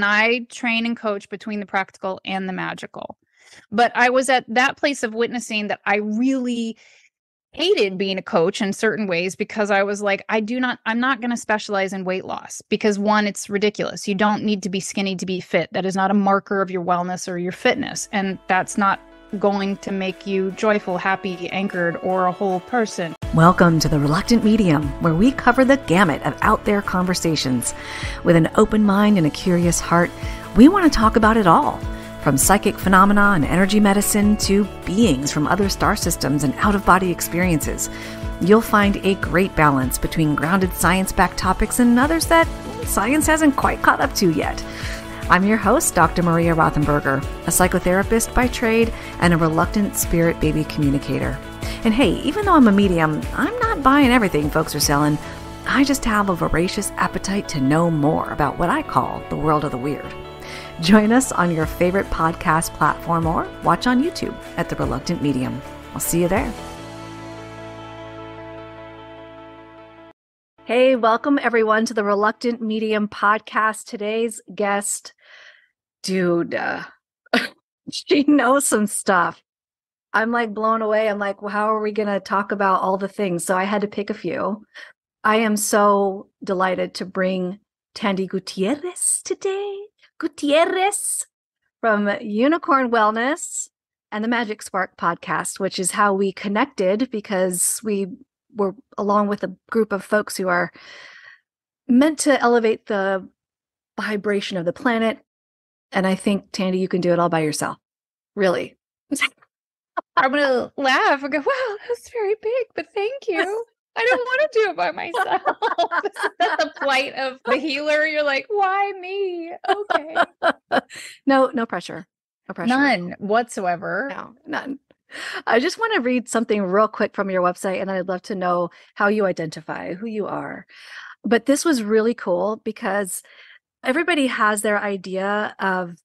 I train and coach between the practical and the magical. But I was at that place of witnessing that I really hated being a coach in certain ways because I was like, I'm not going to specialize in weight loss because one, it's ridiculous. You don't need to be skinny to be fit. That is not a marker of your wellness or your fitness. And that's not going to make you joyful, happy, anchored, or a whole person. Welcome to The Reluctant Medium, where we cover the gamut of out there conversations. With an open mind and a curious heart, we want to talk about it all. From psychic phenomena and energy medicine to beings from other star systems and out-of-body experiences. You'll find a great balance between grounded science-backed topics and others that science hasn't quite caught up to yet. I'm your host, Dr. Maria Rothenberger, a psychotherapist by trade and a reluctant spirit baby communicator. And hey, even though I'm a medium, I'm not buying everything folks are selling. I just have a voracious appetite to know more about what I call the world of the weird. Join us on your favorite podcast platform or watch on YouTube at The Reluctant Medium. I'll see you there. Hey, welcome everyone to The Reluctant Medium podcast. Today's guest, dude, she knows some stuff. I'm like blown away. I'm like, well, how are we going to talk about all the things? So I had to pick a few. I am so delighted to bring Tandy Gutierrez today. Gutierrez from Unicorn Wellness and the Magic Spark podcast, which is how we connected because we were along with a group of folks who are meant to elevate the vibration of the planet. And I think, Tandy, you can do it all by yourself. Really. I'm going to laugh and go, wow, that's very big, but thank you. I don't want to do it by myself. That's the plight of the healer. You're like, why me? Okay. No pressure. No pressure. None whatsoever. No, none. I just want to read something real quick from your website, and then I'd love to know how you identify, who you are. But this was really cool because everybody has their idea of,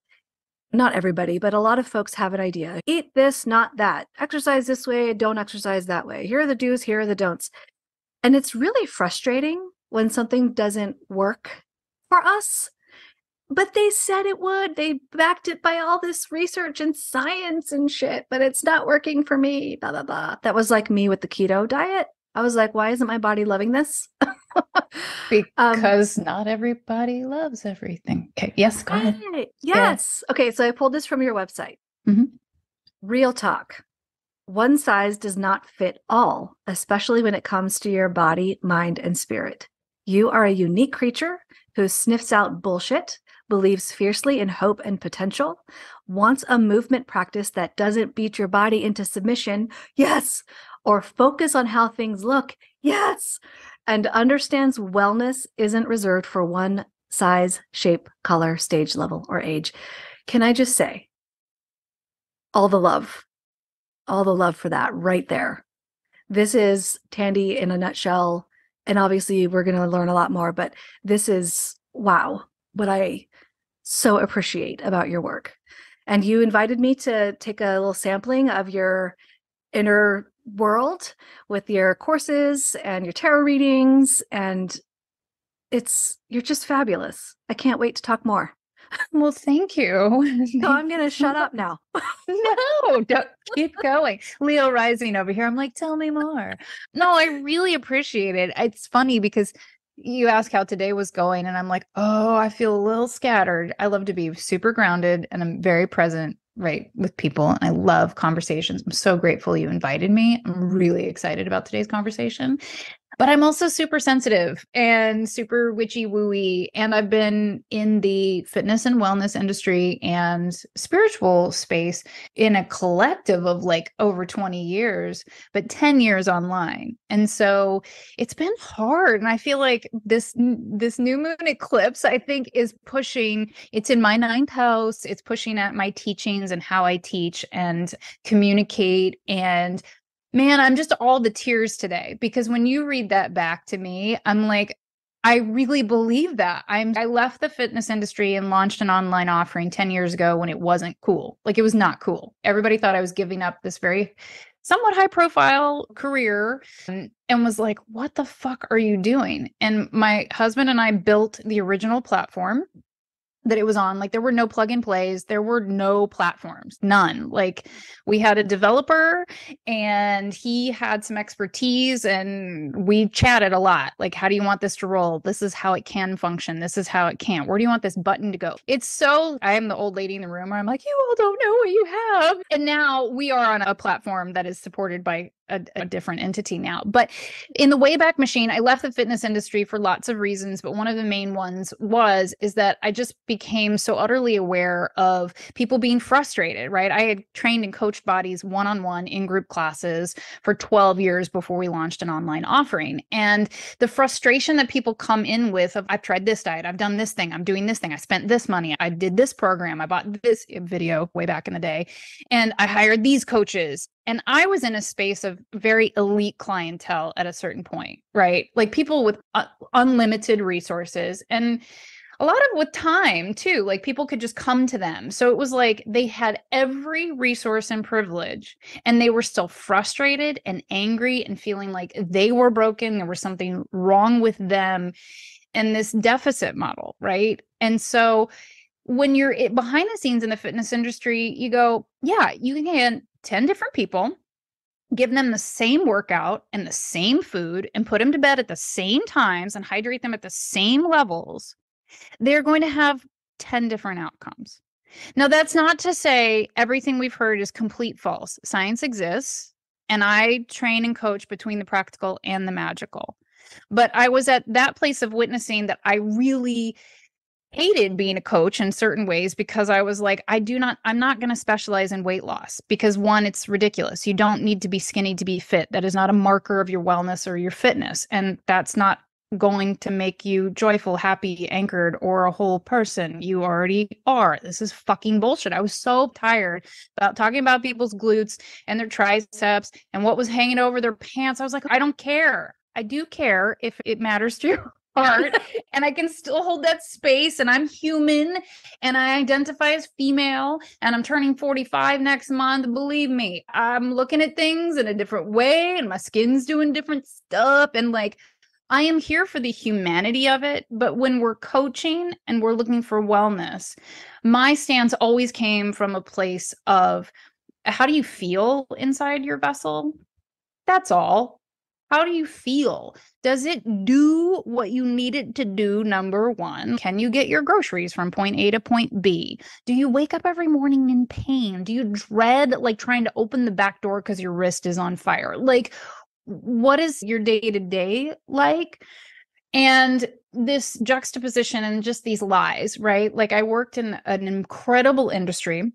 not everybody, but a lot of folks have an idea. Eat this, not that. Exercise this way, don't exercise that way. Here are the do's, here are the don'ts. And it's really frustrating when something doesn't work for us. But they said it would. They backed it by all this research and science and shit, but it's not working for me, blah, blah, blah. That was like me with the keto diet. I was like, why isn't my body loving this? Because not everybody loves everything. Okay. Yes, go ahead. Yes. Yeah. Okay, so I pulled this from your website. Mm-hmm. Real talk. One size does not fit all, especially when it comes to your body, mind, and spirit. You are a unique creature who sniffs out bullshit, believes fiercely in hope and potential, wants a movement practice that doesn't beat your body into submission, yes, or focus on how things look, yes, and understands wellness isn't reserved for one size, shape, color, stage level, or age. Can I just say, all the love for that right there. This is Tandy in a nutshell. And obviously we're going to learn a lot more, but this is, wow, what I so appreciate about your work. And you invited me to take a little sampling of your inner world with your courses and your tarot readings. And you're just fabulous. I can't wait to talk more. Well, thank you. So I'm going to shut up now. No, don't keep going. Leo rising over here. I'm like, tell me more. No, I really appreciate it. It's funny because you ask how today was going and I'm like, oh, I feel a little scattered. I love to be super grounded and I'm very present, right, with people. And I love conversations. I'm so grateful you invited me. I'm really excited about today's conversation. But I'm also super sensitive and super witchy wooey. And I've been in the fitness and wellness industry and spiritual space in a collective of like over 20 years, but 10 years online. And so it's been hard. And I feel like this new moon eclipse, I think, is pushing, it's in my ninth house. It's pushing at my teachings and how I teach and communicate. And man, I'm just all the tears today because when you read that back to me, I'm like, I really believe that. I left the fitness industry and launched an online offering 10 years ago when it wasn't cool. Like it was not cool. Everybody thought I was giving up this very somewhat high profile career and was like, what the fuck are you doing? And my husband and I built the original platform that it was on. Like there were no plug and plays, there were no platforms, none. Like we had a developer and he had some expertise and we chatted a lot. Like, how do you want this to roll? This is how it can function. This is how it can't. Where do you want this button to go? It's so, I am the old lady in the room where I'm like, you all don't know what you have. And now we are on a platform that is supported by a different entity now. But in the Wayback Machine, I left the fitness industry for lots of reasons, but one of the main ones is that I just became so utterly aware of people being frustrated, right? I had trained and coached bodies one-on-one in group classes for 12 years before we launched an online offering. And the frustration that people come in with of, I've tried this diet, I've done this thing, I'm doing this thing, I spent this money, I did this program, I bought this video way back in the day, and I hired these coaches. And I was in a space of very elite clientele at a certain point, right? Like people with unlimited resources and a lot of with time too. Like people could just come to them. So it was like they had every resource and privilege, and they were still frustrated and angry and feeling like they were broken. There was something wrong with them and this deficit model, right? And so when you're behind the scenes in the fitness industry, you go, yeah, you can get 10 different people, give them the same workout and the same food and put them to bed at the same times and hydrate them at the same levels. They're going to have 10 different outcomes. Now, that's not to say everything we've heard is complete false. Science exists, and I train and coach between the practical and the magical. But I was at that place of witnessing that I really hated being a coach in certain ways because I was like, I'm not going to specialize in weight loss because one, it's ridiculous. You don't need to be skinny to be fit. That is not a marker of your wellness or your fitness. And that's not going to make you joyful, happy, anchored, or a whole person. You already are. This is fucking bullshit. I was so tired about talking about people's glutes and their triceps and what was hanging over their pants. I was like, I don't care. I do care if it matters to you. Heart, and I can still hold that space, and I'm human and I identify as female and I'm turning 45 next month. Believe me, I'm looking at things in a different way and my skin's doing different stuff, and like I am here for the humanity of it. But when we're coaching and we're looking for wellness, my stance always came from a place of how do you feel inside your vessel? That's all. How do you feel? Does it do what you need it to do? Number one, can you get your groceries from point A to point B? Do you wake up every morning in pain? Do you dread like trying to open the back door because your wrist is on fire? Like, what is your day to day like? And this juxtaposition and just these lies, right? Like I worked in an incredible industry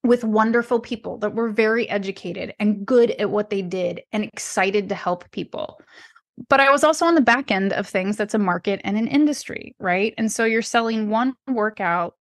with wonderful people that were very educated and good at what they did and excited to help people. But I was also on the back end of things that's a market and an industry, right? And so you're selling one workout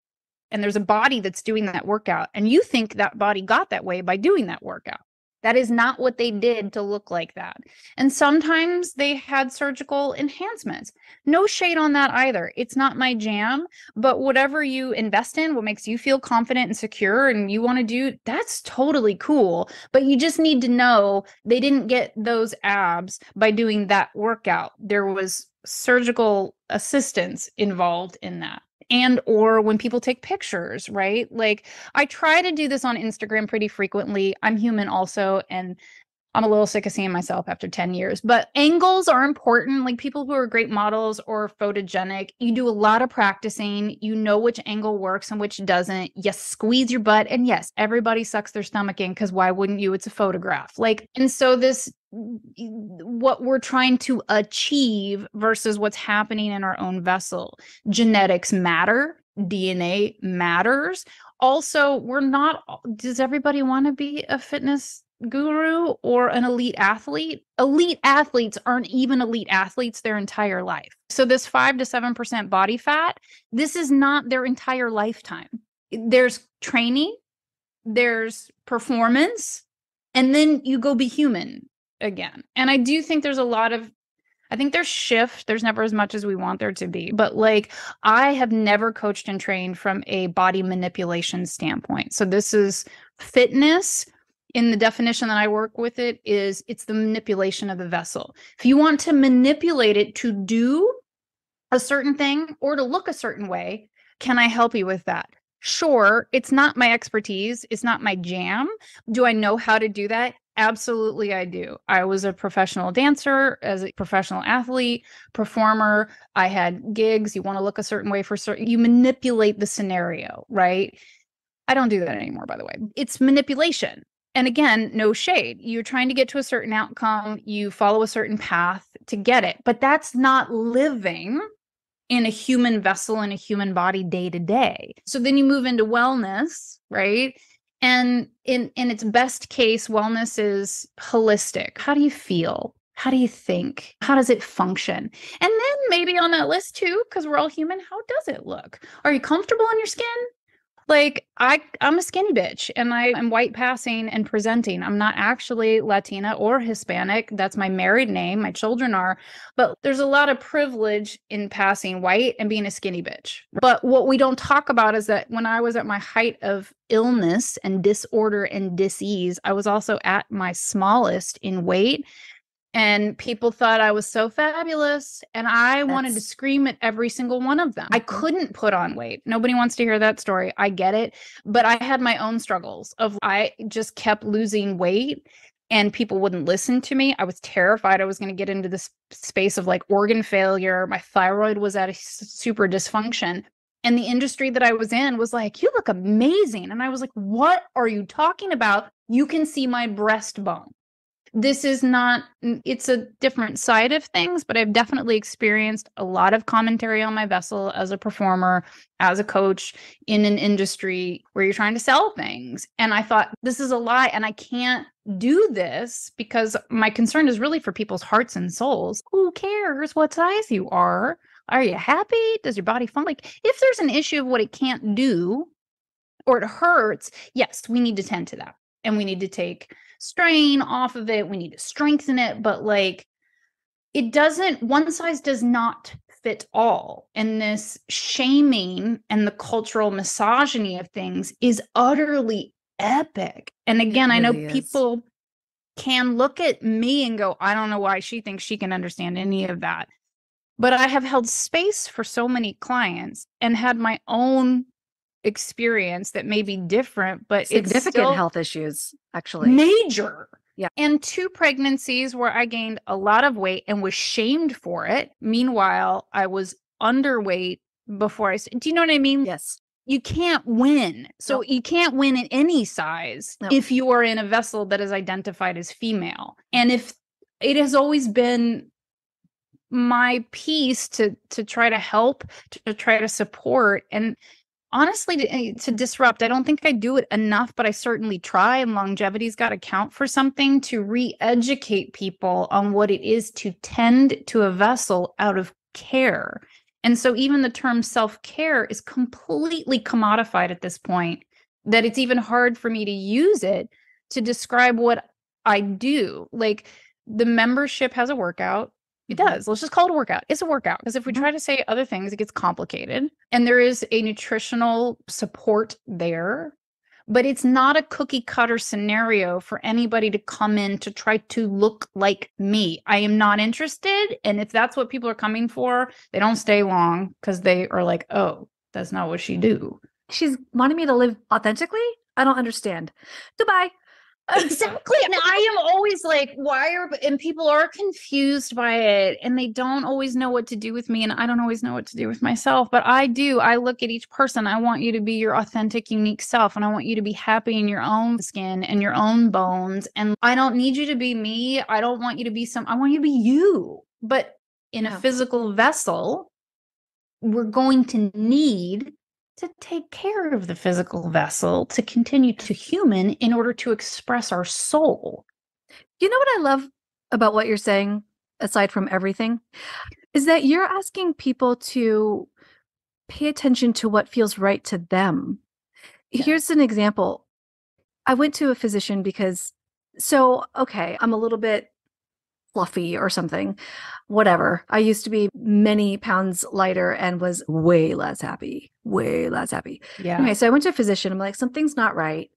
and there's a body that's doing that workout, and you think that body got that way by doing that workout. That is not what they did to look like that. And sometimes they had surgical enhancements. No shade on that either. It's not my jam, but whatever you invest in, what makes you feel confident and secure and you want to do, that's totally cool. But you just need to know they didn't get those abs by doing that workout. There was surgical assistance involved in that. And or when people take pictures, right? Like I try to do this on Instagram pretty frequently. I'm human also, and I'm a little sick of seeing myself after 10 years, but angles are important. Like people who are great models or photogenic, you do a lot of practicing, you know which angle works and which doesn't. You squeeze your butt, and yes, everybody sucks their stomach in because why wouldn't you? It's a photograph. Like, and so this, what we're trying to achieve versus what's happening in our own vessel. Genetics matter, DNA matters. Also, we're not, does everybody want to be a fitness guru or an elite athlete? Elite athletes aren't even elite athletes their entire life. So this 5 to 7% body fat, this is not their entire lifetime. There's training, there's performance, and then you go be human again. And I do think there's a lot of, I think there's shift. There's never as much as we want there to be. But like, I have never coached and trained from a body manipulation standpoint. So this is fitness. In the definition that I work with it is it's the manipulation of the vessel. If you want to manipulate it to do a certain thing or to look a certain way, Can I help you with that? Sure, it's not my expertise. It's not my jam. Do I know how to do that? Absolutely, I do. I was a professional dancer, as a professional athlete, performer. I had gigs. You want to look a certain way for certain, you manipulate the scenario, right? I don't do that anymore, by the way. It's manipulation. And again, no shade. You're trying to get to a certain outcome, you follow a certain path to get it, but that's not living in a human vessel, in a human body day to day. So then you move into wellness, right? And in its best case, wellness is holistic. How do you feel? How do you think? How does it function? And then maybe on that list too, because we're all human, how does it look? Are you comfortable in your skin? Like I'm a skinny bitch and I am white passing and presenting. I'm not actually Latina or Hispanic. That's my married name. My children are. But there's a lot of privilege in passing white and being a skinny bitch. But what we don't talk about is that when I was at my height of illness and disorder and dis-ease, I was also at my smallest in weight. And people thought I was so fabulous. And I wanted to scream at every single one of them. I couldn't put on weight. Nobody wants to hear that story. I get it. But I had my own struggles of I just kept losing weight and people wouldn't listen to me. I was terrified I was going to get into this space of like organ failure. My thyroid was at a super dysfunction. And the industry that I was in was like, you look amazing. And I was like, what are you talking about? You can see my breastbone. This is not, it's a different side of things, but I've definitely experienced a lot of commentary on my vessel as a performer, as a coach in an industry where you're trying to sell things. And I thought, this is a lie. And I can't do this because my concern is really for people's hearts and souls. Who cares what size you are? Are you happy? Does your body function? Like, if there's an issue of what it can't do or it hurts, yes, we need to tend to that. And we need to take strain off of it. We need to strengthen it. But like, it doesn't, one size does not fit all. And this shaming and the cultural misogyny of things is utterly epic. And again, I know people can look at me and go, I don't know why she thinks she can understand any of that. But I have held space for so many clients and had my own experience that may be different, but significant health issues, actually. Major. Yeah. And 2 pregnancies where I gained a lot of weight and was shamed for it. Meanwhile, I was underweight before do you know what I mean? Yes. You can't win. So you can't win in any size if you are in a vessel that is identified as female. And if it has always been my piece to try to help, to try to support, and honestly, to disrupt. I don't think I do it enough, but I certainly try. And longevity's got to count for something, to re-educate people on what it is to tend to a vessel out of care. And so even the term self-care is completely commodified at this point, that it's even hard for me to use it to describe what I do. Like, the membership has a workout. It does. Let's just call it a workout. It's a workout. Because if we try to say other things, it gets complicated. And there is a nutritional support there. But it's not a cookie cutter scenario for anybody to come in to try to look like me. I am not interested. And if that's what people are coming for, they don't stay long because they are like, oh, that's not what she do. She's wanting me to live authentically? I don't understand. Goodbye. Exactly. And I am always like, and people are confused by it and they don't always know what to do with me. And I don't always know what to do with myself, but I do. I look at each person. I want you to be your authentic, unique self. And I want you to be happy in your own skin and your own bones. And I don't need you to be me. I don't want you to be I want you to be you. But in a physical vessel, we're going to need to take care of the physical vessel to continue to human in order to express our soul. You know what I love about what you're saying, aside from everything, is that you're asking people to pay attention to what feels right to them. Yeah. Here's an example. I went to a physician because, I'm a little bit fluffy or something, whatever. I used to be many pounds lighter and was way less happy. Yeah. Okay, so I went to a physician. I'm like, something's not right.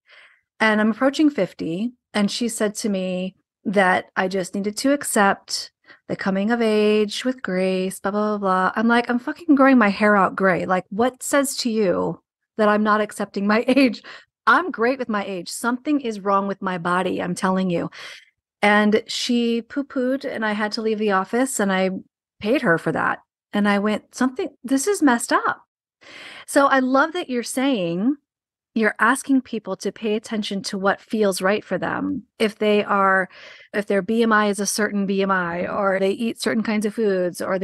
And I'm approaching 50. And she said to me that I just needed to accept the coming of age with grace, blah, blah, blah, blah. I'm like, I'm fucking growing my hair out gray. Like, what says to you that I'm not accepting my age? I'm great with my age. Something is wrong with my body, I'm telling you. And she poo-pooed, and I had to leave the office, and I paid her for that. And I went, this is messed up. So I love that you're saying you're asking people to pay attention to what feels right for them. If their BMI is a certain BMI, or they eat certain kinds of foods, or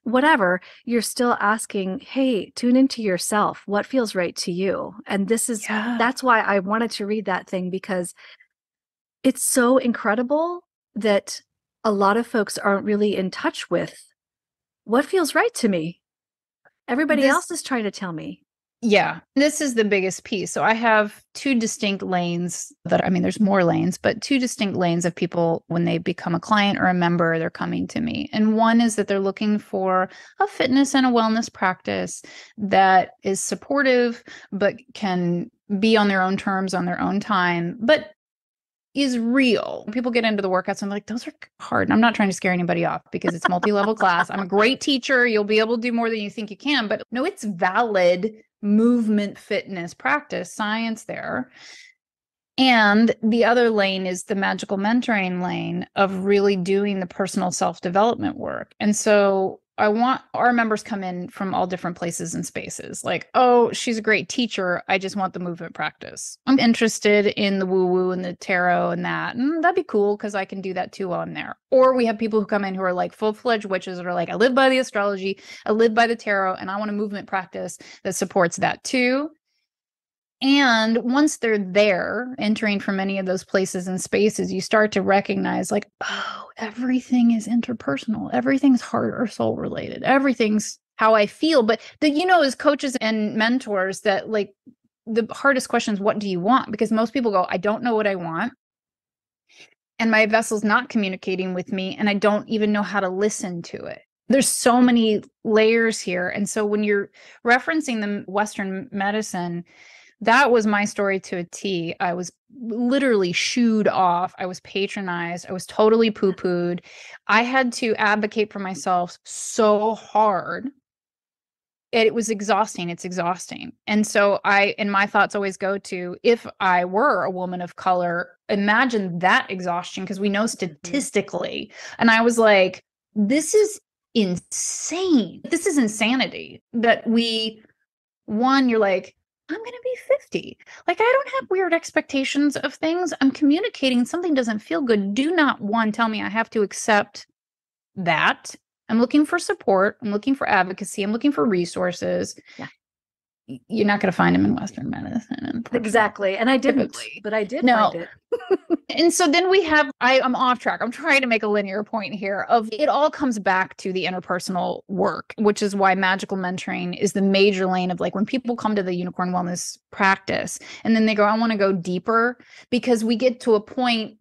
whatever, you're still asking, hey, tune into yourself. What feels right to you? And that's why I wanted to read that thing, because it's so incredible that a lot of folks aren't really in touch with what feels right to me. Everybody else is trying to tell me. Yeah, this is the biggest piece. So I have two distinct lanes there's more lanes, but two distinct lanes of people when they become a client or a member, they're coming to me. And one is that they're looking for a fitness and a wellness practice that is supportive, but can be on their own terms, on their own time, but is real. People get into the workouts and I'm like, those are hard. And I'm not trying to scare anybody off because it's multi-level class. I'm a great teacher. You'll be able to do more than you think you can. But no, it's valid movement fitness practice, science there. And the other lane is the magical mentoring lane of really doing the personal self-development work. And so I want our members come in from all different places and spaces. Like, oh, she's a great teacher. I just want the movement practice. I'm interested in the woo-woo and the tarot and that. And that'd be cool because I can do that too while I'm there. Or we have people who come in who are like full-fledged witches that are like, I live by the astrology, I live by the tarot, and I want a movement practice that supports that too. And once they're there, entering from any of those places and spaces, you start to recognize like, oh, everything is interpersonal. Everything's heart or soul related. Everything's how I feel. But as coaches and mentors, that like the hardest question is, what do you want? Because most people go, I don't know what I want. And my vessel's not communicating with me. And I don't even know how to listen to it. There's so many layers here. And so when you're referencing the Western medicine, that was my story to a T. I was literally shooed off. I was patronized. I was totally poo-pooed. I had to advocate for myself so hard. It was exhausting. It's exhausting. And so my thoughts always go to, if I were a woman of color, imagine that exhaustion, because we know statistically. And I was like, this is insane. This is insanity that you're like, I'm going to be 50. Like, I don't have weird expectations of things. I'm communicating. Something doesn't feel good. Do not, tell me I have to accept that. I'm looking for support. I'm looking for advocacy. I'm looking for resources. Yeah. You're not going to find them in Western medicine. Exactly. And I didn't, but I did find it. And so then I'm off track. I'm trying to make a linear point here of it all comes back to the interpersonal work, which is why magical mentoring is the major lane of like when people come to the unicorn wellness practice and then they go, I want to go deeper, because we get to a point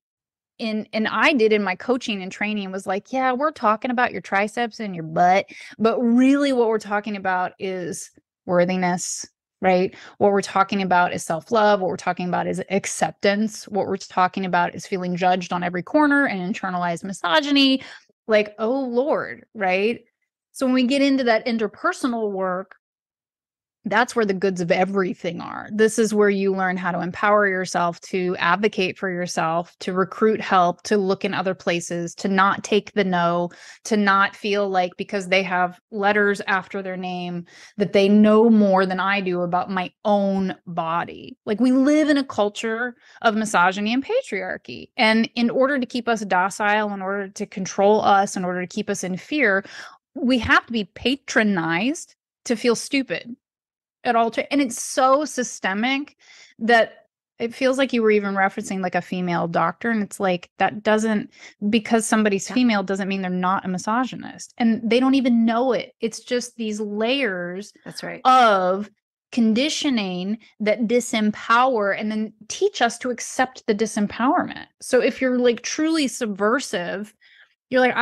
and I did in my coaching and training was like, yeah, we're talking about your triceps and your butt, but really what we're talking about is worthiness, right? What we're talking about is self-love. What we're talking about is acceptance. What we're talking about is feeling judged on every corner and internalized misogyny. Like, oh Lord, right? So when we get into that interpersonal work, that's where the goods of everything are. This is where you learn how to empower yourself, to advocate for yourself, to recruit help, to look in other places, to not take the no, to not feel like because they have letters after their name that they know more than I do about my own body. Like, we live in a culture of misogyny and patriarchy. And in order to keep us docile, in order to control us, in order to keep us in fear, we have to be patronized to feel stupid at all. And it's so systemic that it feels like you were even referencing like a female doctor. And it's like, that doesn't, because somebody's female doesn't mean they're not a misogynist. And they don't even know it. It's just these layers That's right. of conditioning that disempower and then teach us to accept the disempowerment. So if you're like truly subversive, you're like,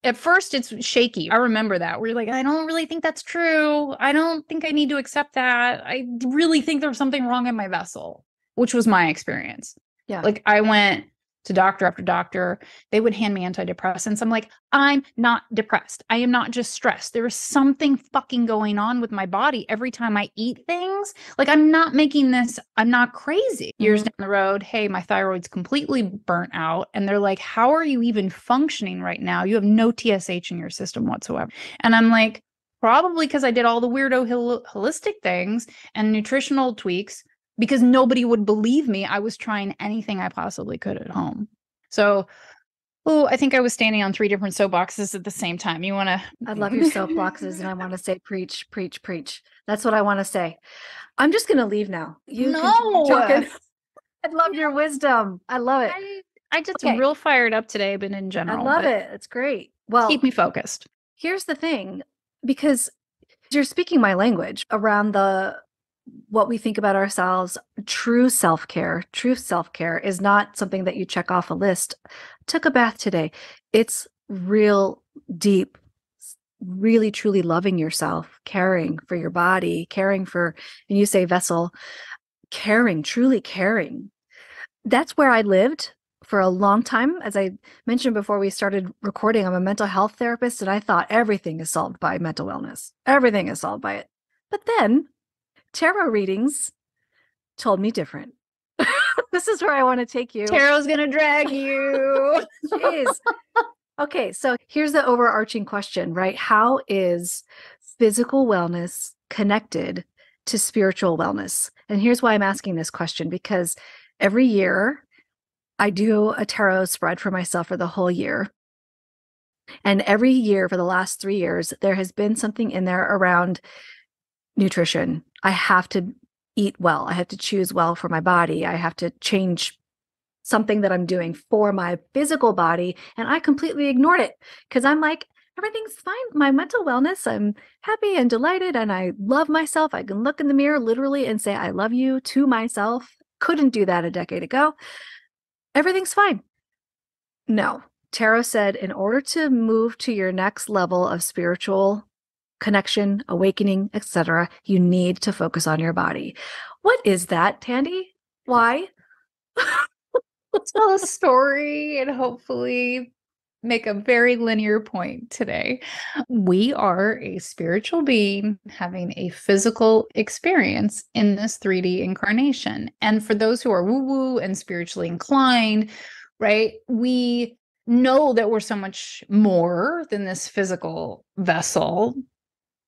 at first it's shaky. I remember that where you're like, I don't really think that's true. I don't think I need to accept that. I really think there's something wrong in my vessel, which was my experience. Yeah. Like, I went, to doctor after doctor. They would hand me antidepressants. I'm like, I'm not depressed. I am not just stressed. There is something fucking going on with my body every time I eat things. Like, I'm not making this, I'm not crazy. Years down the road, hey, my thyroid's completely burnt out. And they're like, how are you even functioning right now? You have no TSH in your system whatsoever. And I'm like, probably because I did all the weirdo holistic things and nutritional tweaks, because nobody would believe me. I was trying anything I possibly could at home. So, I think I was standing on 3 different soapboxes at the same time. You want to? I love your soapboxes, and I want to say, preach, preach, preach. That's what I want to say. I'm just going to leave now. You continue talking. I love your wisdom. I love it. I just real fired up today, but in general. I love it. It's great. Well, keep me focused. Here's the thing, because you're speaking my language around what we think about ourselves. True self-care is not something that you check off a list. Took a bath today. It's real deep, really truly loving yourself, caring for your body, caring for, and you say vessel, caring, truly caring. That's where I lived for a long time. As I mentioned before we started recording, I'm a mental health therapist, and I thought everything is solved by mental illness. Everything is solved by it. But then tarot readings told me different. This is where I want to take you. Tarot's going to drag you. Jeez. Okay, so here's the overarching question, right? How is physical wellness connected to spiritual wellness? And here's why I'm asking this question, because every year I do a tarot spread for myself for the whole year. And every year for the last 3 years, there has been something in there around nutrition. I have to eat well. I have to choose well for my body. I have to change something that I'm doing for my physical body. And I completely ignored it because I'm like, everything's fine. My mental wellness, I'm happy and delighted and I love myself. I can look in the mirror literally and say, I love you to myself. Couldn't do that a decade ago. Everything's fine. No. Tarot said, in order to move to your next level of spiritual connection, awakening, etc., you need to focus on your body. What is that, Tandy? Why? Tell a story and hopefully make a very linear point today. We are a spiritual being having a physical experience in this 3D incarnation. And for those who are woo-woo and spiritually inclined, right, we know that we're so much more than this physical vessel.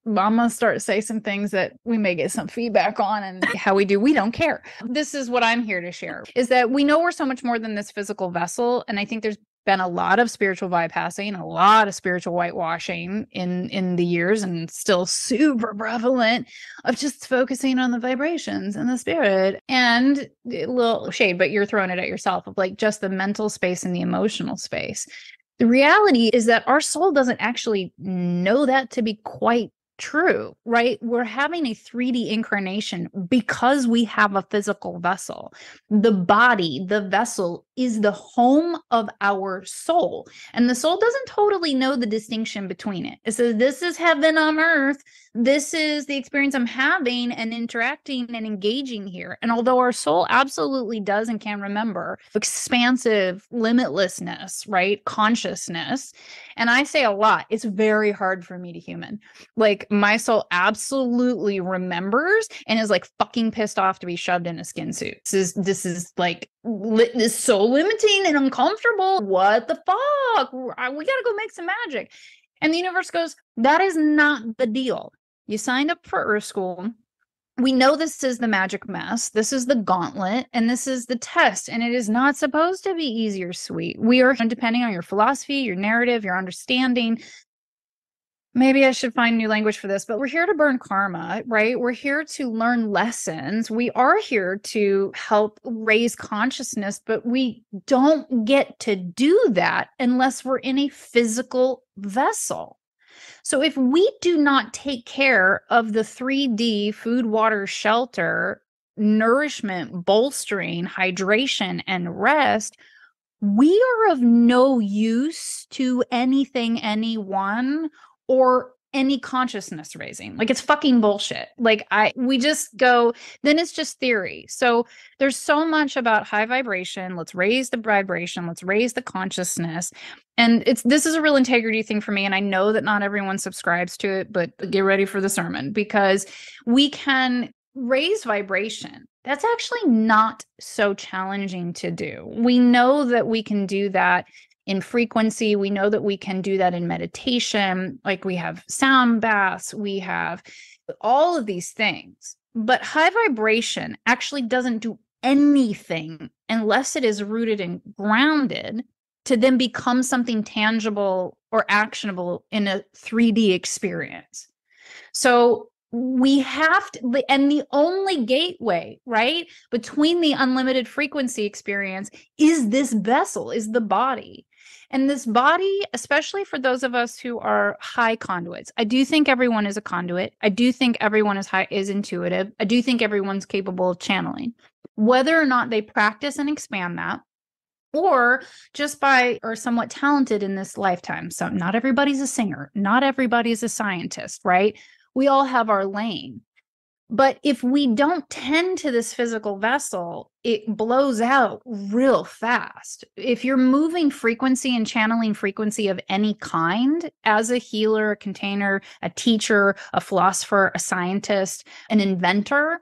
I'm going to start to say some things that we may get some feedback on, and how we do. We don't care. This is what I'm here to share, is that we know we're so much more than this physical vessel. And I think there's been a lot of spiritual bypassing, a lot of spiritual whitewashing in the years, and still super prevalent, of just focusing on the vibrations and the spirit, and a little shade, but you're throwing it at yourself, of like just the mental space and the emotional space. The reality is that our soul doesn't actually know that to be quite true, right? We're having a 3D incarnation because we have a physical vessel. The body, the vessel, is the home of our soul. And the soul doesn't totally know the distinction between it. It says, this is heaven on earth. This is the experience I'm having and interacting and engaging here. And although our soul absolutely does and can remember expansive limitlessness, right? Consciousness. And I say a lot, it's very hard for me to human. Like, my soul absolutely remembers and is like fucking pissed off to be shoved in a skin suit. This is like, this is so limiting and uncomfortable. What the fuck? We gotta go make some magic. And the universe goes, that is not the deal. You signed up for Earth School. We know this is the magic mess. This is the gauntlet, and this is the test. And it is not supposed to be easy or sweet. We are, depending on your philosophy, your narrative, your understanding. Maybe I should find new language for this, but we're here to burn karma, right? We're here to learn lessons. We are here to help raise consciousness, but we don't get to do that unless we're in a physical vessel. So if we do not take care of the 3D food, water, shelter, nourishment, bolstering, hydration, and rest, we are of no use to anything, anyone, or any consciousness raising. Like, it's fucking bullshit. Like, we just go, then it's just theory. So there's so much about high vibration. Let's raise the vibration. Let's raise the consciousness. And this is a real integrity thing for me. And I know that not everyone subscribes to it, but get ready for the sermon, because we can raise vibration. That's actually not so challenging to do. We know that we can do that in frequency. We know that we can do that in meditation. Like, we have sound baths, we have all of these things. But high vibration actually doesn't do anything unless it is rooted and grounded to then become something tangible or actionable in a 3D experience. So we have to, and the only gateway, right, between the unlimited frequency experience is this vessel, is the body. And this body, especially for those of us who are high conduits, I do think everyone is a conduit. I do think everyone is intuitive. I do think everyone's capable of channeling. Whether or not they practice and expand that, or just are somewhat talented in this lifetime. So not everybody's a singer. Not everybody's a scientist, right? We all have our lane. But if we don't tend to this physical vessel, it blows out real fast. If you're moving frequency and channeling frequency of any kind as a healer, a container, a teacher, a philosopher, a scientist, an inventor,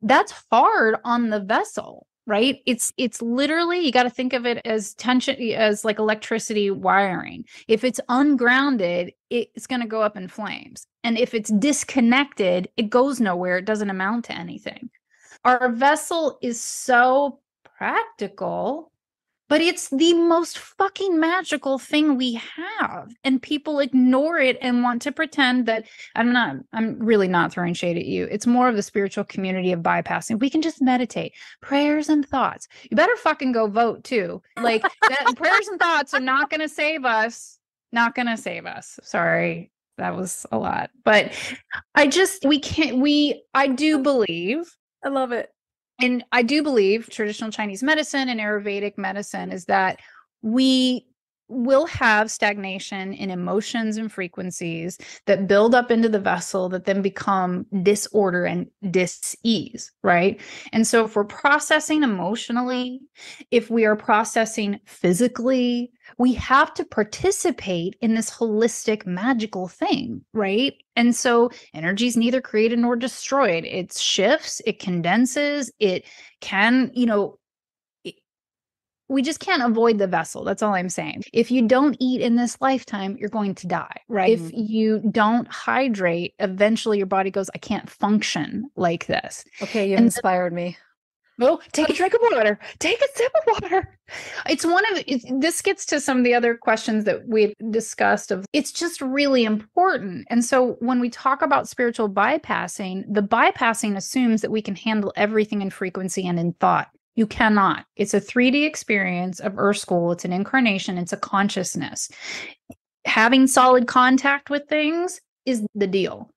that's hard on the vessel, right? It's literally, you got to think of it as tension, as like electricity wiring. If it's ungrounded, it's going to go up in flames. And if it's disconnected, it goes nowhere. It doesn't amount to anything. Our vessel is so practical, but it's the most fucking magical thing we have. And people ignore it and want to pretend that I'm really not throwing shade at you. It's more of the spiritual community of bypassing. We can just meditate, prayers and thoughts. You better fucking go vote too. Like, that prayers and thoughts are not going to save us. Not going to save us. Sorry. That was a lot. But I do believe. I love it. And I do believe traditional Chinese medicine and Ayurvedic medicine is that we will have stagnation in emotions and frequencies that build up into the vessel that then become disorder and dis-ease, right? And so if we're processing emotionally, if we are processing physically, we have to participate in this holistic magical thing, right? And so energy is neither created nor destroyed. It shifts, it condenses, it can, we just can't avoid the vessel. That's all I'm saying. If you don't eat in this lifetime, you're going to die, right? If you don't hydrate, eventually your body goes, I can't function like this. Okay, you inspired me. Oh, take a drink of water. Take a sip of water. This gets to some of the other questions that we've discussed it's just really important. And so when we talk about spiritual bypassing, the bypassing assumes that we can handle everything in frequency and in thought. You cannot. It's a 3D experience of Earth School. It's an incarnation. It's a consciousness. Having solid contact with things is the deal.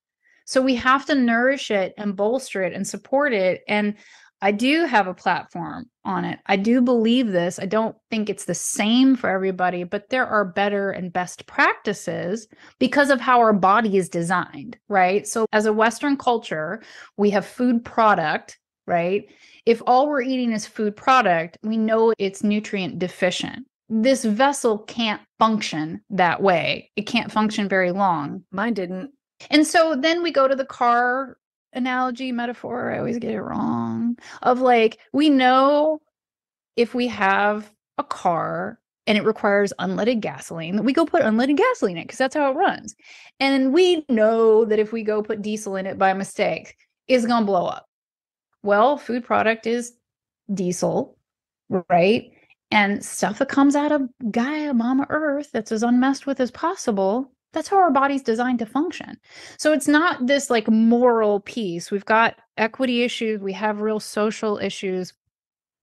So we have to nourish it and bolster it and support it. And I do have a platform on it. I do believe this. I don't think it's the same for everybody, but there are better and best practices because of how our body is designed, right? So as a Western culture, we have food product, right? If all we're eating is food product, we know it's nutrient deficient. This vessel can't function that way. It can't function very long. Mine didn't. And so then we go to the car analogy, metaphor. I always get it wrong. Of like, we know if we have a car and it requires unleaded gasoline, that we go put unleaded gasoline in it because that's how it runs. And we know that if we go put diesel in it by mistake, it's going to blow up. Well, food product is diesel, right? And stuff that comes out of Gaia, Mama Earth, that's as unmessed with as possible. That's how our body's designed to function. So it's not this like moral piece. We've got equity issues. We have real social issues.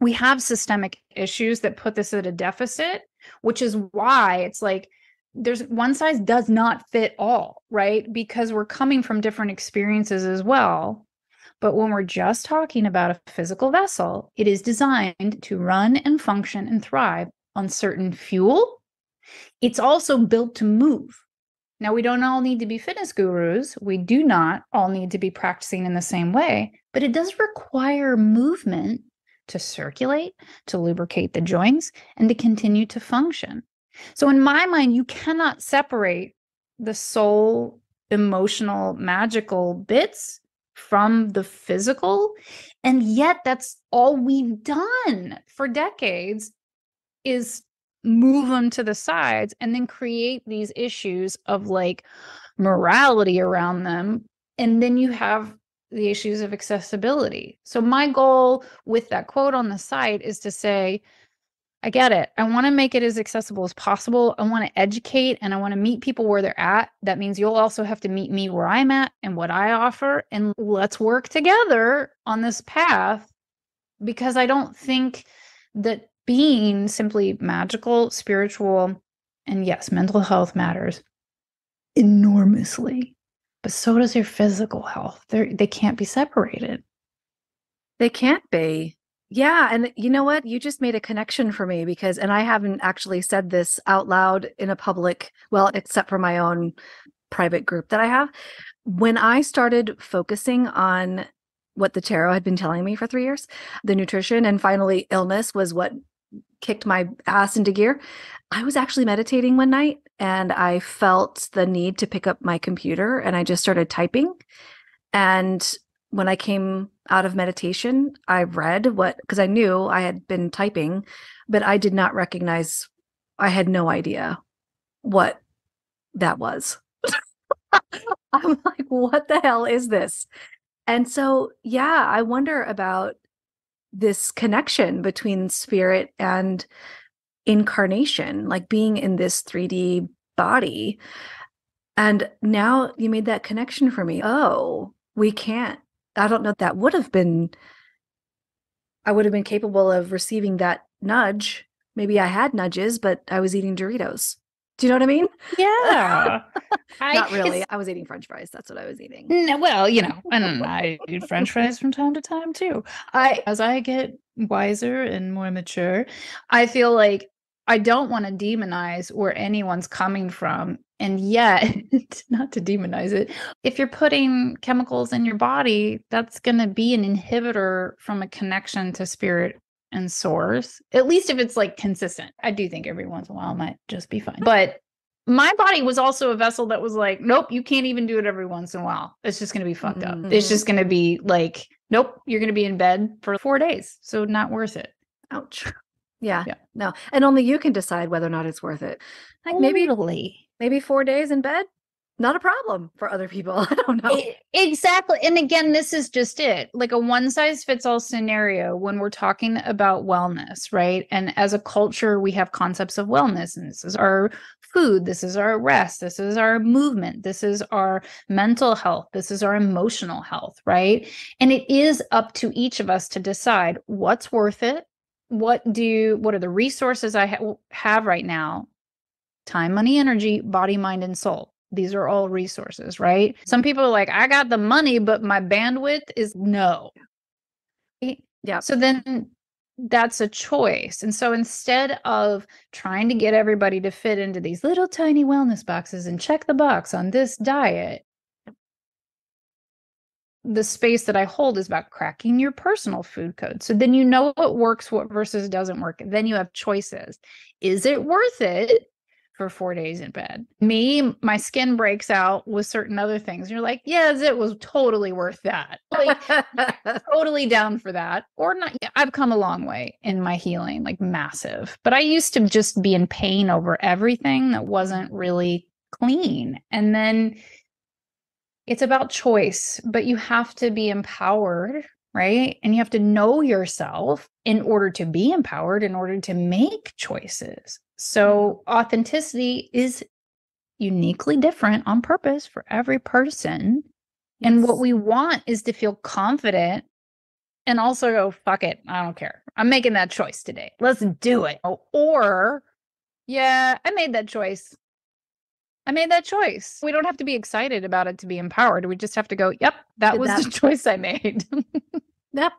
We have systemic issues that put this at a deficit, which is why it's like there's one size does not fit all, right? Because we're coming from different experiences as well. But when we're just talking about a physical vessel, it is designed to run and function and thrive on certain fuel. It's also built to move. Now, we don't all need to be fitness gurus. We do not all need to be practicing in the same way, but it does require movement to circulate, to lubricate the joints, and to continue to function. So, in my mind, you cannot separate the soul, emotional, magical bits from the physical. And yet, that's all we've done for decades is move them to the sides and then create these issues of like morality around them. And then you have the issues of accessibility. So my goal with that quote on the site is to say, I get it. I want to make it as accessible as possible. I want to educate and I want to meet people where they're at. That means you'll also have to meet me where I'm at and what I offer. And let's work together on this path, because I don't think that being simply magical, spiritual, and yes, mental health matters enormously, but so does your physical health. They can't be separated. They can't be. Yeah. And you know what? You just made a connection for me because, and I haven't actually said this out loud in a public, well, except for my own private group that I have. When I started focusing on what the tarot had been telling me for 3 years, the nutrition and finally illness was what kicked my ass into gear. I was actually meditating one night and I felt the need to pick up my computer and I just started typing. And when I came out of meditation, I read because I knew I had been typing, but I did not recognize, I had no idea what that was. I'm like, what the hell is this? And so, yeah, I wonder about this connection between spirit and incarnation, like being in this 3D body. And now you made that connection for me. Oh, we can't. I don't know if that would have been, I would have been capable of receiving that nudge. Maybe I had nudges, but I was eating Doritos. Do you know what I mean? Yeah. Not really. I was eating French fries. That's what I was eating. Well, and I eat French fries from time to time too. As I get wiser and more mature, I feel like I don't want to demonize where anyone's coming from. And yet, not to demonize it, if you're putting chemicals in your body, that's going to be an inhibitor from a connection to spirit and source, at least if it's like consistent. I do think every once in a while might just be fine. But my body was also a vessel that was like, nope, you can't even do it every once in a while. It's just going to be fucked up. It's just going to be like, nope, you're going to be in bed for 4 days. So not worth it. Ouch. Yeah. No. And only you can decide whether or not it's worth it. Like maybe 4 days in bed, not a problem for other people. I don't know. Exactly. And again, this is just it. Like a one size fits all scenario when we're talking about wellness, right? And as a culture, we have concepts of wellness, and this is our food, this is our rest, this is our movement, this is our mental health, this is our emotional health, right? And it is up to each of us to decide what's worth it. What are the resources I have right now? Time, money, energy, body, mind, and soul. These are all resources, right? Some people are like, I got the money, but my bandwidth is no. Yeah. So then that's a choice. And so instead of trying to get everybody to fit into these little tiny wellness boxes and check the box on this diet, the space that I hold is about cracking your personal food code. So then you know what works, what versus doesn't work. And then you have choices. Is it worth it for 4 days in bed? My skin breaks out with certain other things. You're like, yes, it was totally worth that. Like, totally down for that. Or not. I've come a long way in my healing, like massive. But I used to just be in pain over everything that wasn't really clean. And then it's about choice, but you have to be empowered, right? And you have to know yourself in order to be empowered, in order to make choices. So authenticity is uniquely different on purpose for every person. Yes. And what we want is to feel confident and also go, fuck it, I don't care. I'm making that choice today. Let's do it. Or, yeah, I made that choice. We don't have to be excited about it to be empowered. We just have to go, yep, that was the choice I made. Yep.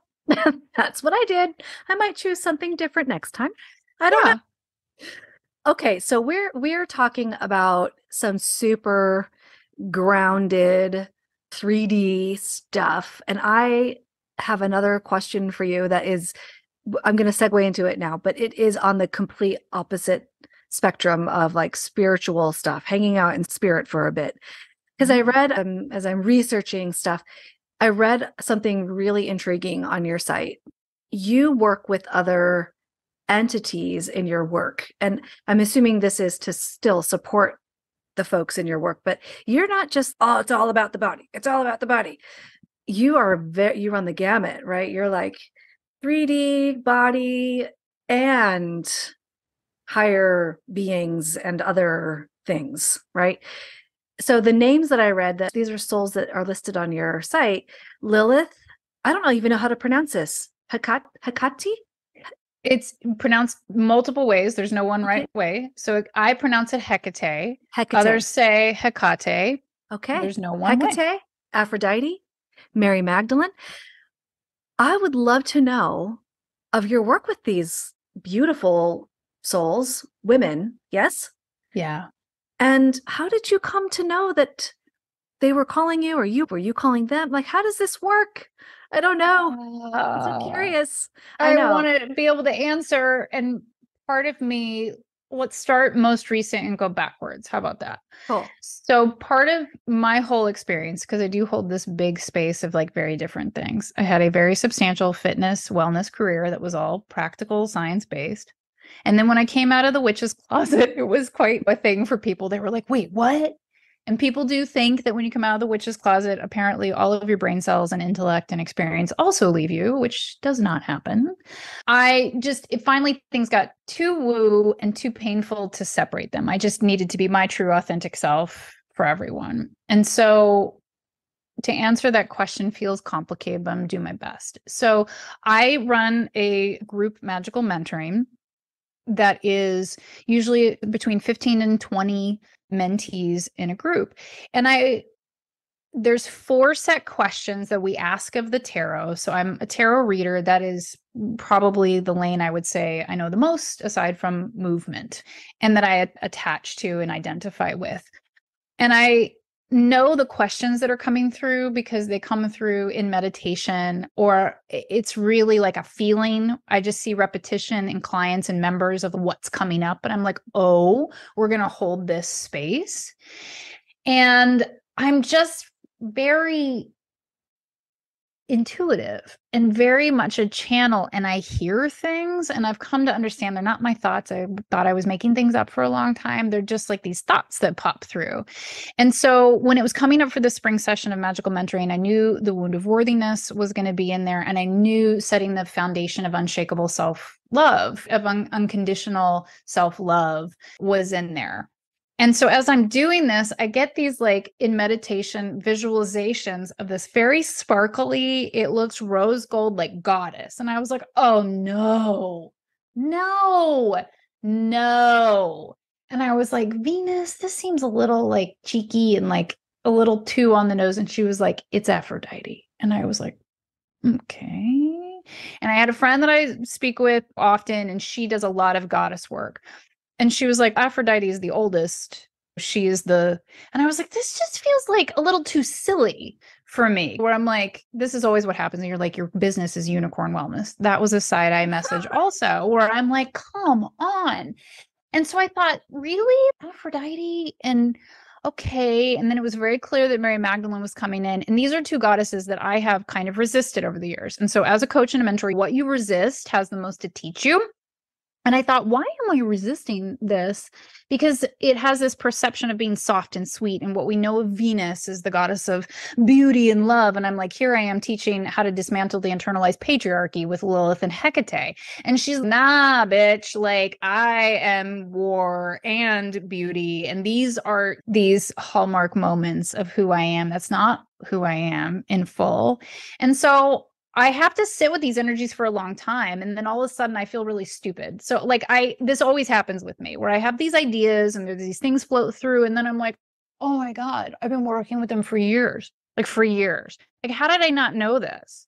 That's what I did. I might choose something different next time. I don't know. Okay, so we're talking about some super grounded 3D stuff. And I have another question for you that is, I'm going to segue into it now, but it is on the complete opposite spectrum of like spiritual stuff, hanging out in spirit for a bit. Because I read, as I'm researching stuff, I read something really intriguing on your site. You work with other entities in your work. And I'm assuming this is to still support the folks in your work, but you're not just, oh, it's all about the body. It's all about the body. You are you run the gamut, right? You're like 3D body and higher beings and other things, right? So the names that I read, that these are souls that are listed on your site. Lilith, I don't even know how to pronounce this. Hekati? It's pronounced multiple ways. There's no one right way. So I pronounce it Hecate. Hecate. Others say Hecate. Okay. There's no one way. Hecate, Aphrodite, Mary Magdalene. I would love to know of your work with these beautiful souls, women, yes? Yeah. And how did you come to know that they were calling you, or were you calling them? Like, how does this work? I don't know. I'm so curious. I know. want to be able to answer. And part of me, let's start most recent and go backwards. How about that? Cool. So part of my whole experience, because I do hold this big space of like very different things. I had a very substantial fitness, wellness career that was all practical, science-based. And then when I came out of the witch's closet, it was quite a thing for people. They were like, wait, what? And people do think that when you come out of the witch's closet, apparently all of your brain cells and intellect and experience also leave you, which does not happen. Finally, things got too woo and too painful to separate them. I just needed to be my true, authentic self for everyone. And so to answer that question feels complicated, but I'm going to do my best. So I run a group magical mentoring that is usually between 15 and 20 mentees in a group. And there's 4 set questions that we ask of the tarot. So I'm a tarot reader. That is probably the lane I would say I know the most, aside from movement, and that I attach to and identify with. And I know the questions that are coming through because they come through in meditation, or it's really like a feeling. I just see repetition in clients and members of what's coming up. And I'm like, oh, we're going to hold this space. And I'm just very intuitive and very much a channel, and I hear things, and I've come to understand they're not my thoughts. I thought I was making things up for a long time. They're just like these thoughts that pop through. And so when it was coming up for the spring session of magical mentoring, I knew the wound of worthiness was going to be in there, and I knew setting the foundation of unshakable self-love, of unconditional self-love was in there. And so as I'm doing this, I get these like in meditation visualizations of this very sparkly, it looks rose gold like goddess. And I was like, oh no, no, no. And I was like, Venus, this seems a little like cheeky and like a little too on the nose. And she was like, it's Aphrodite. And I was like, okay. And I had a friend that I speak with often, and she does a lot of goddess work. And she was like, Aphrodite is the oldest. She is and I was like, this just feels like a little too silly for me. Where I'm like, this is always what happens. And you're like, your business is unicorn wellness. That was a side eye message also, where I'm like, come on. And so I thought, really? Aphrodite? And okay. And then it was very clear that Mary Magdalene was coming in. And these are 2 goddesses that I have kind of resisted over the years. And so as a coach and a mentor, what you resist has the most to teach you. And I thought, why am I resisting this? Because it has this perception of being soft and sweet. And what we know of Venus is the goddess of beauty and love. And I'm like, here I am teaching how to dismantle the internalized patriarchy with Lilith and Hecate. And she's, nah, bitch, like I am war and beauty. And these are these hallmark moments of who I am. That's not who I am in full. And so I have to sit with these energies for a long time. And then all of a sudden I feel really stupid. So like this always happens with me, where I have these ideas and there's these things float through. And then I'm like, oh my God, I've been working with them for years, like for years. Like, how did I not know this?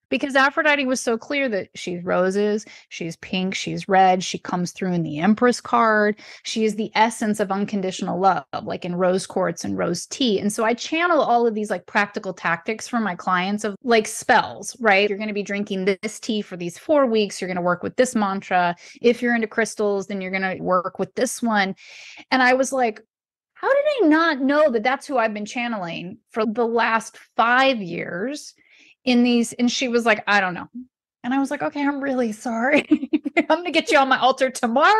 Because Aphrodite was so clear that she's roses, she's pink, she's red, she comes through in the Empress card. She is the essence of unconditional love, like in rose quartz and rose tea. And so I channel all of these like practical tactics for my clients of like spells, right? You're going to be drinking this tea for these 4 weeks. You're going to work with this mantra. If you're into crystals, then you're going to work with this one. And I was like, how did I not know that that's who I've been channeling for the last 5 years in these? And she was like, I don't know. And I was like, okay, I'm really sorry. I'm going to get you on my altar tomorrow.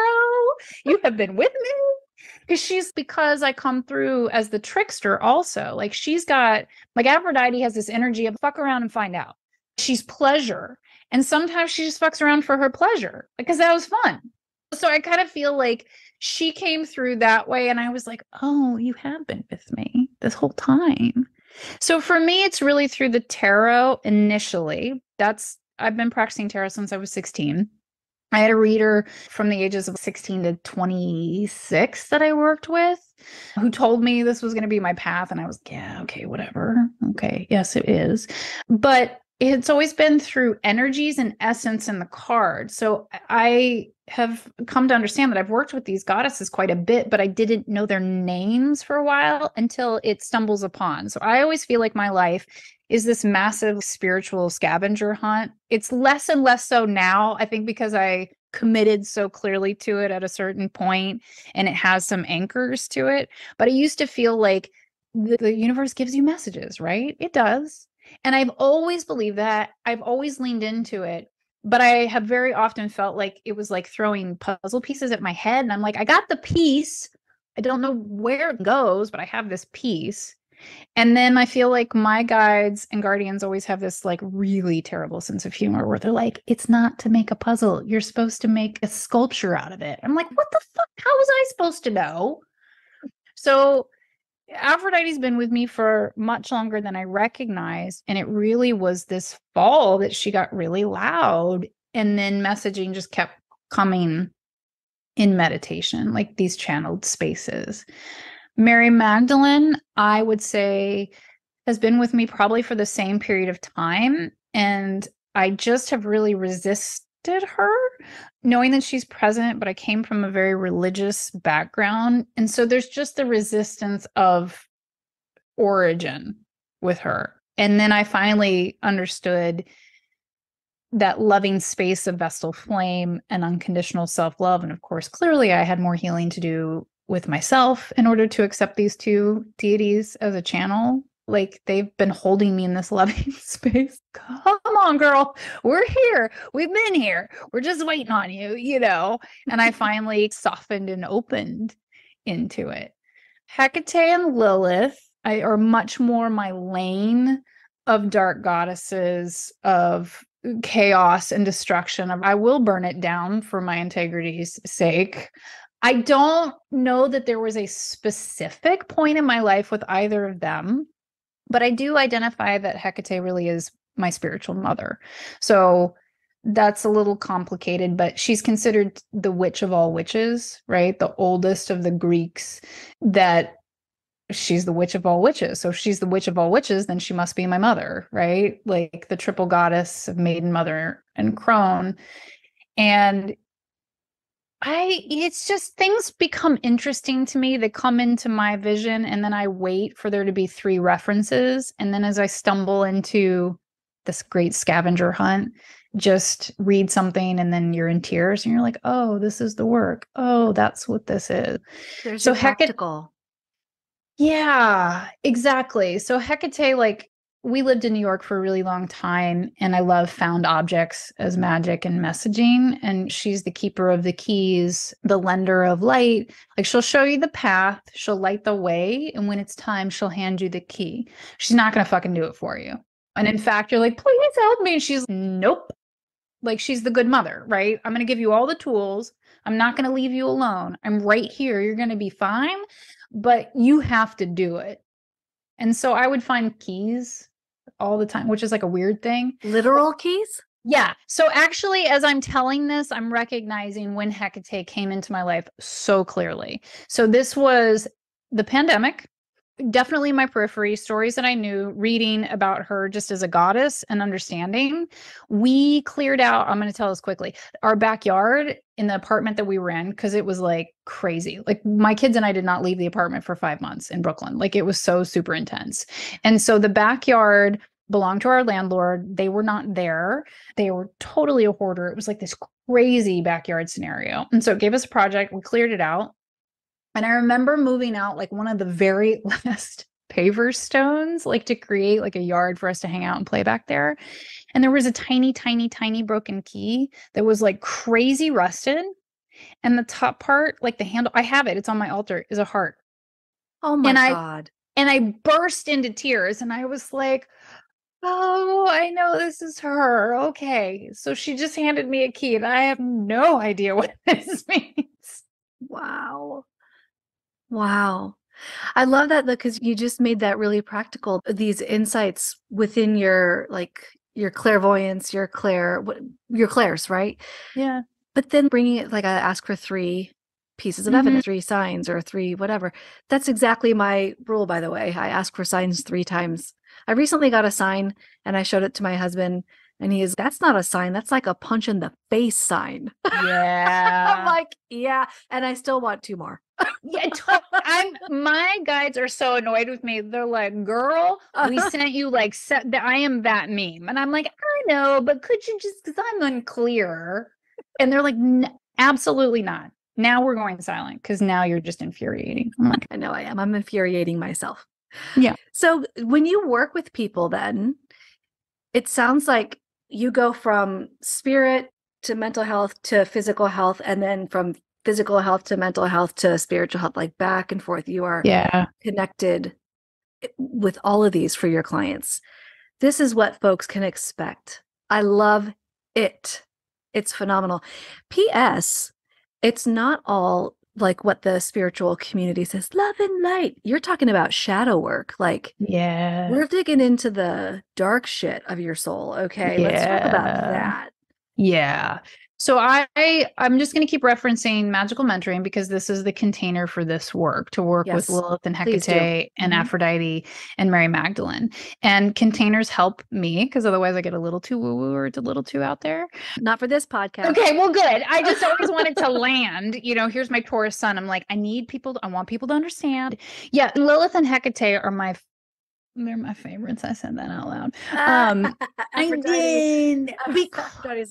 You have been with me. Because I come through as the trickster also. Like she's got, like Aphrodite has this energy of fuck around and find out. She's pleasure. And sometimes she just fucks around for her pleasure because that was fun. So I kind of feel like she came through that way. And I was like, oh, you have been with me this whole time. So for me, it's really through the tarot initially. I've been practicing tarot since I was 16. I had a reader from the ages of 16 to 26 that I worked with who told me this was going to be my path. And I was, yeah, okay, whatever. Okay, yes, it is. But it's always been through energies and essence in the card. So I have come to understand that I've worked with these goddesses quite a bit, but I didn't know their names for a while until it stumbles upon. So I always feel like my life is this massive spiritual scavenger hunt. It's less and less so now, I think, because I committed so clearly to it at a certain point and it has some anchors to it. But I used to feel like the universe gives you messages, right? It does. And I've always believed that. I've always leaned into it. But I have very often felt like it was like throwing puzzle pieces at my head. And I'm like, I got the piece. I don't know where it goes, but I have this piece. And then I feel like my guides and guardians always have this like really terrible sense of humor where they're like, it's not to make a puzzle. You're supposed to make a sculpture out of it. I'm like, what the fuck? How was I supposed to know? So Aphrodite's been with me for much longer than I recognized. And it really was this fall that she got really loud. And then messaging just kept coming in meditation, like these channeled spaces. Mary Magdalene, I would say, has been with me probably for the same period of time. And I just have really resisted her, knowing that she's present, but I came from a very religious background. And so there's just the resistance of origin with her. And then I finally understood that loving space of Vestal flame and unconditional self-love. And of course, clearly I had more healing to do with myself in order to accept these two deities as a channel. Like they've been holding me in this loving space. Come on, girl. We're here. We've been here. We're just waiting on you, you know? And I finally softened and opened into it. Hecate and Lilith are much more my lane of dark goddesses, of chaos and destruction. I will burn it down for my integrity's sake. I don't know that there was a specific point in my life with either of them, but I do identify that Hecate really is my spiritual mother. So that's a little complicated, but she's considered the witch of all witches, right? The oldest of the Greeks, that she's the witch of all witches. So if she's the witch of all witches, then she must be my mother, right? Like the triple goddess of maiden, mother, and crone. And it's just things become interesting to me. They come into my vision and then I wait for there to be 3 references. And then as I stumble into this great scavenger hunt, just read something and then you're in tears and you're like, oh, this is the work. Oh, that's what this is. There's so practical. Yeah, exactly. So Hecate, like we lived in New York for a really long time and I love found objects as magic and messaging. And she's the keeper of the keys, the lender of light. Like she'll show you the path, she'll light the way. And when it's time, she'll hand you the key. She's not going to fucking do it for you. And in fact, you're like, please help me. And she's nope. Like she's the good mother, right? I'm going to give you all the tools. I'm not going to leave you alone. I'm right here. You're going to be fine, but you have to do it. And so I would find keys all the time, which is like a weird thing. Literal keys? Yeah. So actually, as I'm telling this, I'm recognizing when Hecate came into my life so clearly. So this was the pandemic. definitely my periphery, stories that I knew, reading about her just as a goddess and understanding. We cleared out, I'm going to tell this quickly, our backyard in the apartment that we were in because it was like crazy. Like my kids and I did not leave the apartment for 5 months in Brooklyn. Like it was so super intense. And so the backyard belonged to our landlord. They were not there. They were totally a hoarder. It was like this crazy backyard scenario. And so it gave us a project. We cleared it out. And I remember moving out like one of the very last paver stones, like to create like a yard for us to hang out and play back there. And there was a tiny, tiny, tiny broken key that was like crazy rusted. And the top part, like the handle, I have it, it's on my altar, is a heart. Oh my And God. I burst into tears and I was like, oh, I know this is her. Okay. So she just handed me a key and I have no idea what this means. Wow. Wow. I love that because you just made that really practical. These insights within your like your clairvoyance, your clairs, right? Yeah. But then bringing it like I ask for 3 pieces of evidence, 3 signs or 3 whatever. That's exactly my rule, by the way. I ask for signs 3 times. I recently got a sign and I showed it to my husband and that's not a sign. That's like a punch in the face sign. I'm Yeah. like, yeah. And I still want 2 more. Yeah, my guides are so annoyed with me. They're like, "Girl, we sent you like I am that meme." And I'm like, "I know, but could you just cuz I'm unclear." And they're like, "Absolutely not. Now we're going silent cuz now you're just infuriating." I'm like, I know I am. I'm infuriating myself. yeah. So when you work with people, then it sounds like you go from spirit to mental health to physical health, and then from physical health to mental health to spiritual health, like back and forth. You are Yeah. connected with all of these for your clients. This is what folks can expect. I love it. It's phenomenal. P.S. It's not all like what the spiritual community says, love and light. You're talking about shadow work. Like, Yeah. we're digging into the dark shit of your soul. Okay. Let's talk about Yeah. that. Yeah. So I'm just going to keep referencing magical mentoring because this is the container for this work to work with Yes. Lilith and Please do. Hecate and Aphrodite and Mary Magdalene. And containers help me because otherwise I get a little too woo-woo or it's a little too out there. Not for this podcast. Okay, well, good. I just always wanted to land. Here's my Taurus sun. I'm like, I want people to understand. Yeah, Lilith and Hecate are they're my favorites. I said that out loud. I did.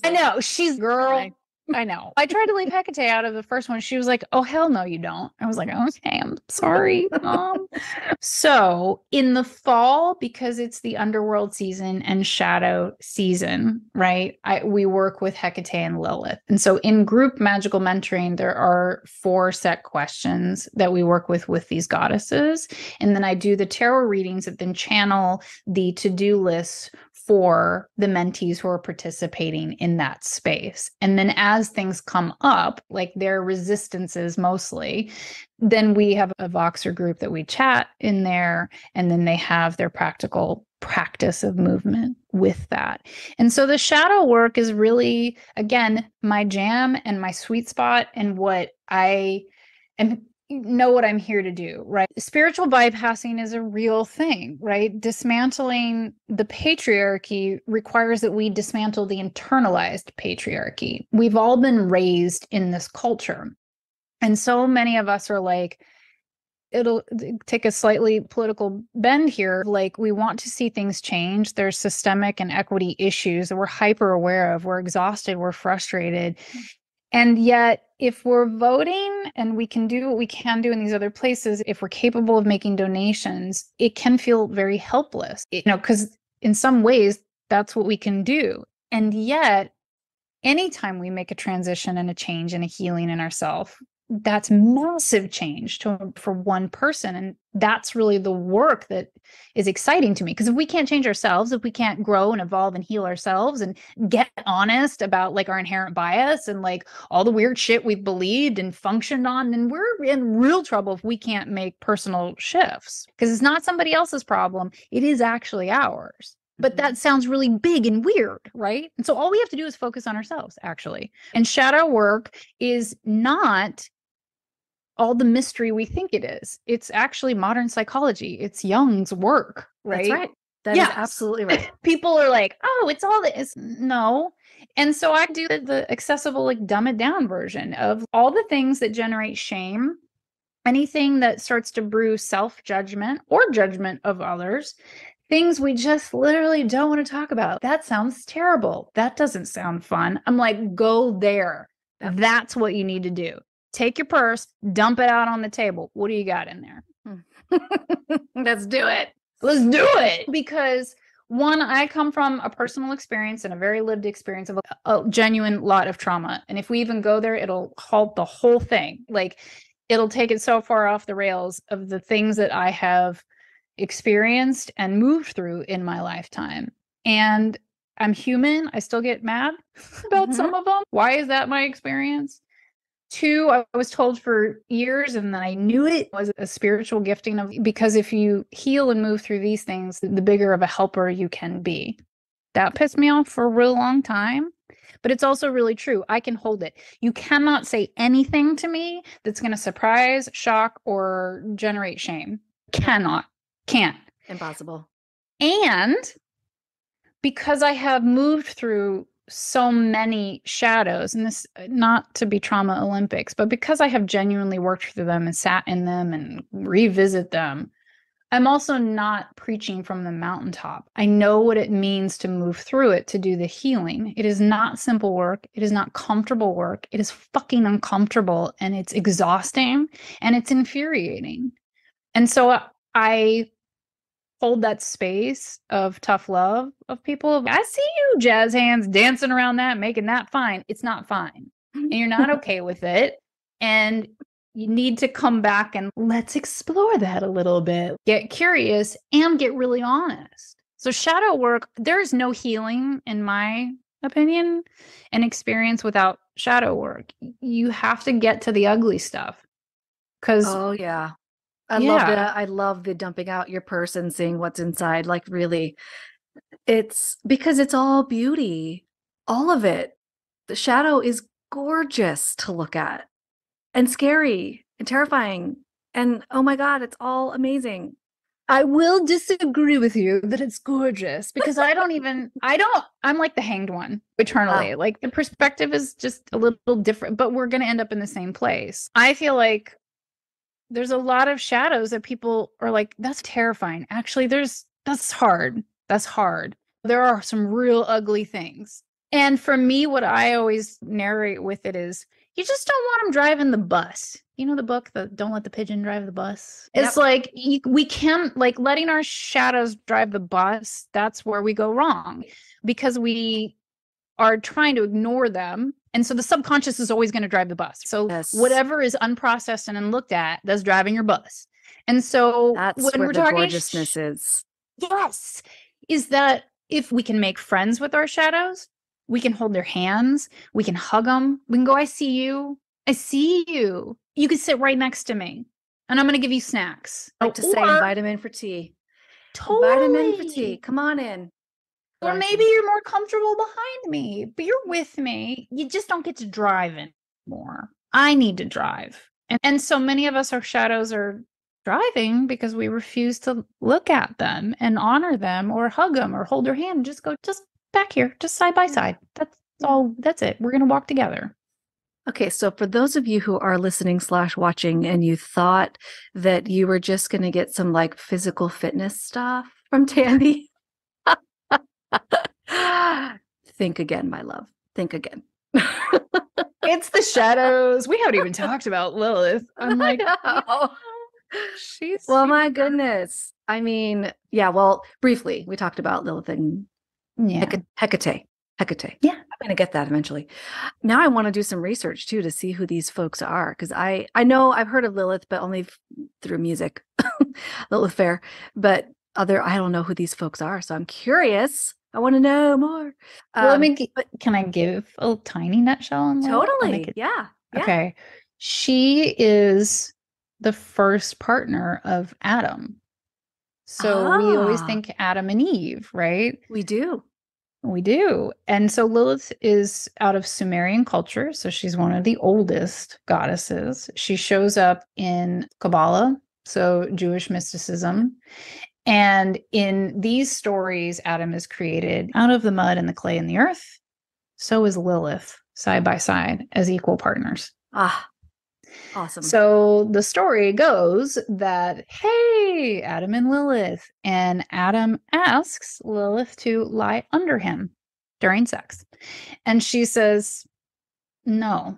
I know she's girl. I know. I tried to leave Hecate out of the first one. She was like, "Oh hell no, you don't." I was like, "Okay, I'm sorry, Mom." So in the fall, because it's the underworld season and shadow season, right? We work with Hecate and Lilith, and so in group magical mentoring, there are 4 set questions that we work with these goddesses, and then I do the tarot readings that then channel the to-do lists for the mentees who are participating in that space. And then as things come up, like their resistances mostly, then we have a Voxer group that we chat in there, and then they have their practical practice of movement with that. And so the shadow work is really, again, my jam and my sweet spot and what I am know what I'm here to do, right? Spiritual bypassing is a real thing, right? Dismantling the patriarchy requires that we dismantle the internalized patriarchy. We've all been raised in this culture. And so many of us are like, it'll take a slightly political bend here. Like, we want to see things change. There's systemic and equity issues that we're hyper aware of. We're exhausted. We're frustrated. And yet, if we're voting and we can do what we can do in these other places, if we're capable of making donations, it can feel very helpless, because in some ways, that's what we can do. And yet, anytime we make a transition and a change and a healing in ourselves, that's massive change for one person. And that's really the work that is exciting to me. Because if we can't change ourselves, if we can't grow and evolve and heal ourselves and get honest about like our inherent bias and like all the weird shit we've believed and functioned on, then we're in real trouble if we can't make personal shifts. Because it's not somebody else's problem. It is actually ours. But that sounds really big and weird, right? And so all we have to do is focus on ourselves, actually. And shadow work is not all the mystery we think it is. It's actually modern psychology. It's Jung's work, That's right? right. That is Yes. absolutely right. People are like, oh, it's all this. No. And so I do the accessible, like dumb it down version of all the things that generate shame, anything that starts to brew self-judgment or judgment of others, things we just literally don't want to talk about. That sounds terrible. That doesn't sound fun. I'm like, go there. Yep. That's what you need to do. Take your purse, dump it out on the table. What do you got in there? Let's do it. Let's do it. Because one, I come from a personal experience and a very lived experience of a genuine lot of trauma. And if we even go there, it'll halt the whole thing. Like it'll take it so far off the rails of the things that I have experienced and moved through in my lifetime. And I'm human. I still get mad about some of them. Why is that my experience? Two, I was told for years, and then I knew it was a spiritual gifting of, because if you heal and move through these things, the bigger of a helper you can be. That pissed me off for a real long time, but it's also really true. I can hold it. You cannot say anything to me that's going to surprise, shock, or generate shame. Cannot. Can't. Impossible. And because I have moved through so many shadows, and this not to be trauma Olympics, but because I have genuinely worked through them and sat in them and revisit them, I'm also not preaching from the mountaintop. I know what it means to move through it, to do the healing. It is not simple work. It is not comfortable work. It is fucking uncomfortable, and it's exhausting, and it's infuriating. And so I hold that space of tough love of people. I see you, jazz hands, dancing around that, making that fine. It's not fine. And you're not okay with it. And you need to come back and let's explore that a little bit. Get curious and get really honest. So shadow work, there's no healing, in my opinion, and experience without shadow work. You have to get to the ugly stuff. Oh yeah. I love the dumping out your purse and seeing what's inside. Like really, it's because it's all beauty, all of it. The shadow is gorgeous to look at and scary and terrifying. And oh my God, it's all amazing. I will disagree with you that it's gorgeous because I'm like the hanged one eternally. Like the perspective is just a little different, but we're going to end up in the same place. I feel like there's a lot of shadows that people are like, that's terrifying. Actually, that's hard. That's hard. There are some real ugly things. And for me, what I always narrate with it is, you just don't want them driving the bus. You know the book, the Don't Let the Pigeon Drive the Bus? It's like, we can't, like, letting our shadows drive the bus. That's where we go wrong because we are trying to ignore them. And so the subconscious is always going to drive the bus. So whatever is unprocessed and unlooked at, that's driving your bus. And so that's when where we're the talking gorgeousness is. Yes. Is that if we can make friends with our shadows, we can hold their hands, we can hug them, we can go, I see you. I see you. You can sit right next to me. And I'm going to give you snacks. I like to say invite them in for tea. Totally. Invite them in for tea. Come on in. Or maybe you're more comfortable behind me, but you're with me. You just don't get to drive anymore. I need to drive. And so many of us, our shadows are driving because we refuse to look at them and honor them or hug them or hold their hand and just go, just back here, just side by side. That's all. That's it. We're going to walk together. Okay, so for those of you who are listening / watching and you thought that you were just going to get some like physical fitness stuff from Tandy, think again, my love. Think again. It's the shadows. We haven't even talked about Lilith. I'm like, well, my goodness. I mean, yeah, well, briefly, we talked about Lilith and Hecate. Yeah. I'm going to get that eventually. Now I want to do some research too to see who these folks are because I know I've heard of Lilith, but only through music, Lilith Fair. But I don't know who these folks are, so I'm curious. I want to know more. Well, can I give a tiny nutshell on Lilith? Totally. Yeah. Okay. She is the first partner of Adam. So we always think Adam and Eve, right? We do. We do. And so Lilith is out of Sumerian culture. So she's one of the oldest goddesses. She shows up in Kabbalah, so Jewish mysticism. And in these stories, Adam is created out of the mud and the clay and the earth. So is Lilith, side by side as equal partners. Ah, awesome. So the story goes that, hey, Adam and Lilith. And Adam asks Lilith to lie under him during sex. And she says, no.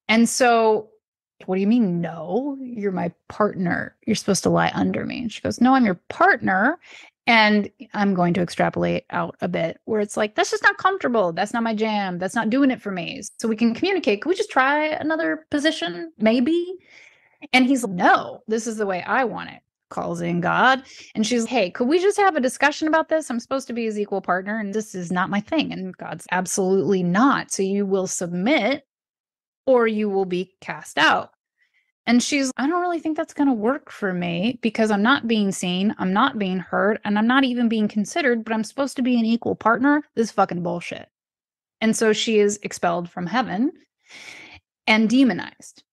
And so, what do you mean, no? You're my partner. You're supposed to lie under me. And she goes, no, I'm your partner. And I'm going to extrapolate out a bit where it's like, that's just not comfortable. That's not my jam. That's not doing it for me. So we can communicate. Can we just try another position? Maybe. And he's like, no, this is the way I want it. Calls in God. And she's, hey, could we just have a discussion about this? I'm supposed to be his equal partner, and this is not my thing. And God's absolutely not. So you will submit or you will be cast out. And she's, I don't really think that's going to work for me because I'm not being seen, I'm not being heard, and I'm not even being considered, but I'm supposed to be an equal partner. This is fucking bullshit. And so she is expelled from heaven and demonized.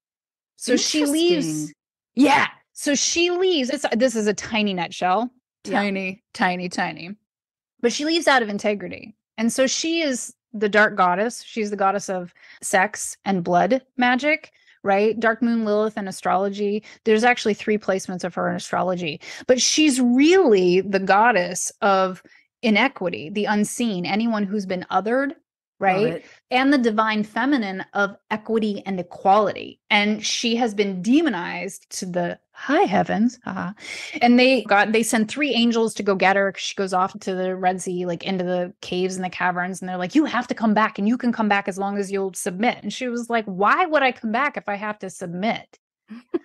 So she leaves. Yeah. So she leaves. This is a tiny nutshell. Tiny, tiny, tiny. But she leaves out of integrity. And so she is the dark goddess. She's the goddess of sex and blood magic, right? Dark moon Lilith in astrology. There's actually 3 placements of her in astrology. But she's really the goddess of inequity, the unseen, anyone who's been othered, right? And the divine feminine of equity and equality. And she has been demonized to the high heavens. And they send 3 angels to go get her because she goes off to the Red Sea, like into the caves and the caverns. And they're like, you have to come back, and you can come back as long as you'll submit. And she was like, why would I come back if I have to submit?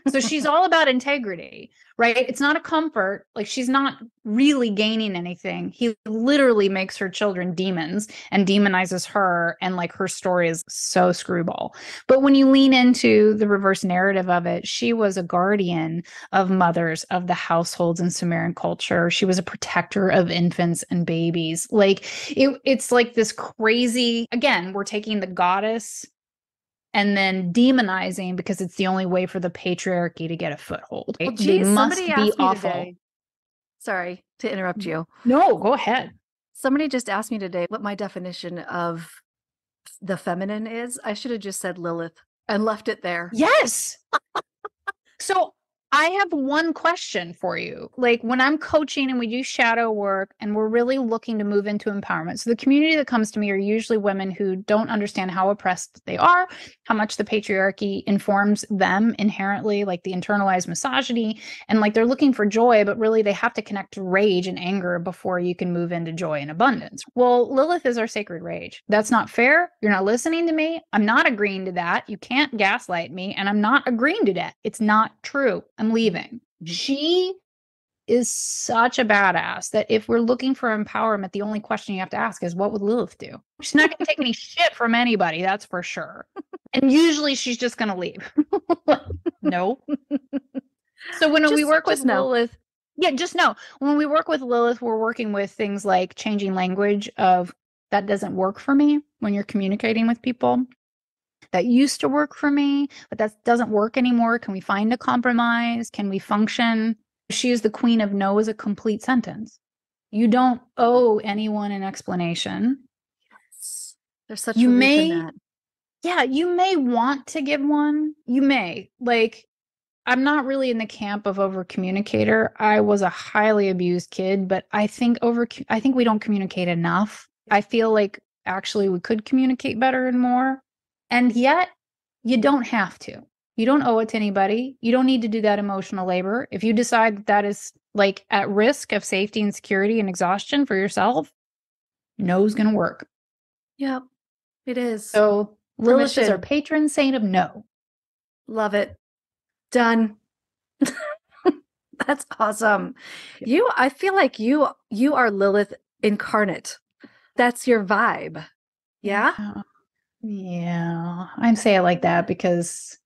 So she's all about integrity, right? It's not a comfort. Like, she's not really gaining anything. He literally makes her children demons and demonizes her. And like, her story is so screwball. But when you lean into the reverse narrative of it, she was a guardian of mothers of the households in Sumerian culture. She was a protector of infants and babies. Like, it's like this crazy, again, we're taking the goddess and then demonizing because it's the only way for the patriarchy to get a foothold. Well, geez, they must somebody be asked me awful. today. Sorry to interrupt you. No, go ahead. Somebody just asked me today what my definition of the feminine is. I should have just said Lilith and left it there. Yes. So I have one question for you. Like, when I'm coaching and we do shadow work and we're really looking to move into empowerment. So the community that comes to me are usually women who don't understand how oppressed they are, how much the patriarchy informs them inherently, like the internalized misogyny, and like they're looking for joy, but really they have to connect to rage and anger before you can move into joy and abundance. Well, Lilith is our sacred rage. That's not fair. You're not listening to me. I'm not agreeing to that. You can't gaslight me, and I'm not agreeing to that. It's not true. I'm leaving. She is such a badass that if we're looking for empowerment, the only question you have to ask is, what would Lilith do? She's not going to take any shit from anybody, that's for sure. And usually she's just going to leave. No. So when we work with Lilith, just know, when we work with Lilith, we're working with things like changing language of, that doesn't work for me when you're communicating with people. That used to work for me, but that doesn't work anymore. Can we find a compromise? Can we function? She is the queen of no as a complete sentence. You don't owe anyone an explanation. Yes. There's such relief in that. Yeah, you may want to give one. You may. Like, I'm not really in the camp of over communicator. I was a highly abused kid, but I think we don't communicate enough. I feel like actually we could communicate better and more. And yet, you don't have to. You don't owe it to anybody. You don't need to do that emotional labor. If you decide that is like at risk of safety and security and exhaustion for yourself, no's going to work. Yep, it is. So Lilith is our patron saint of no. Love it. Done. That's awesome. I feel like you are Lilith incarnate. That's your vibe. Yeah? Yeah, I say it like that because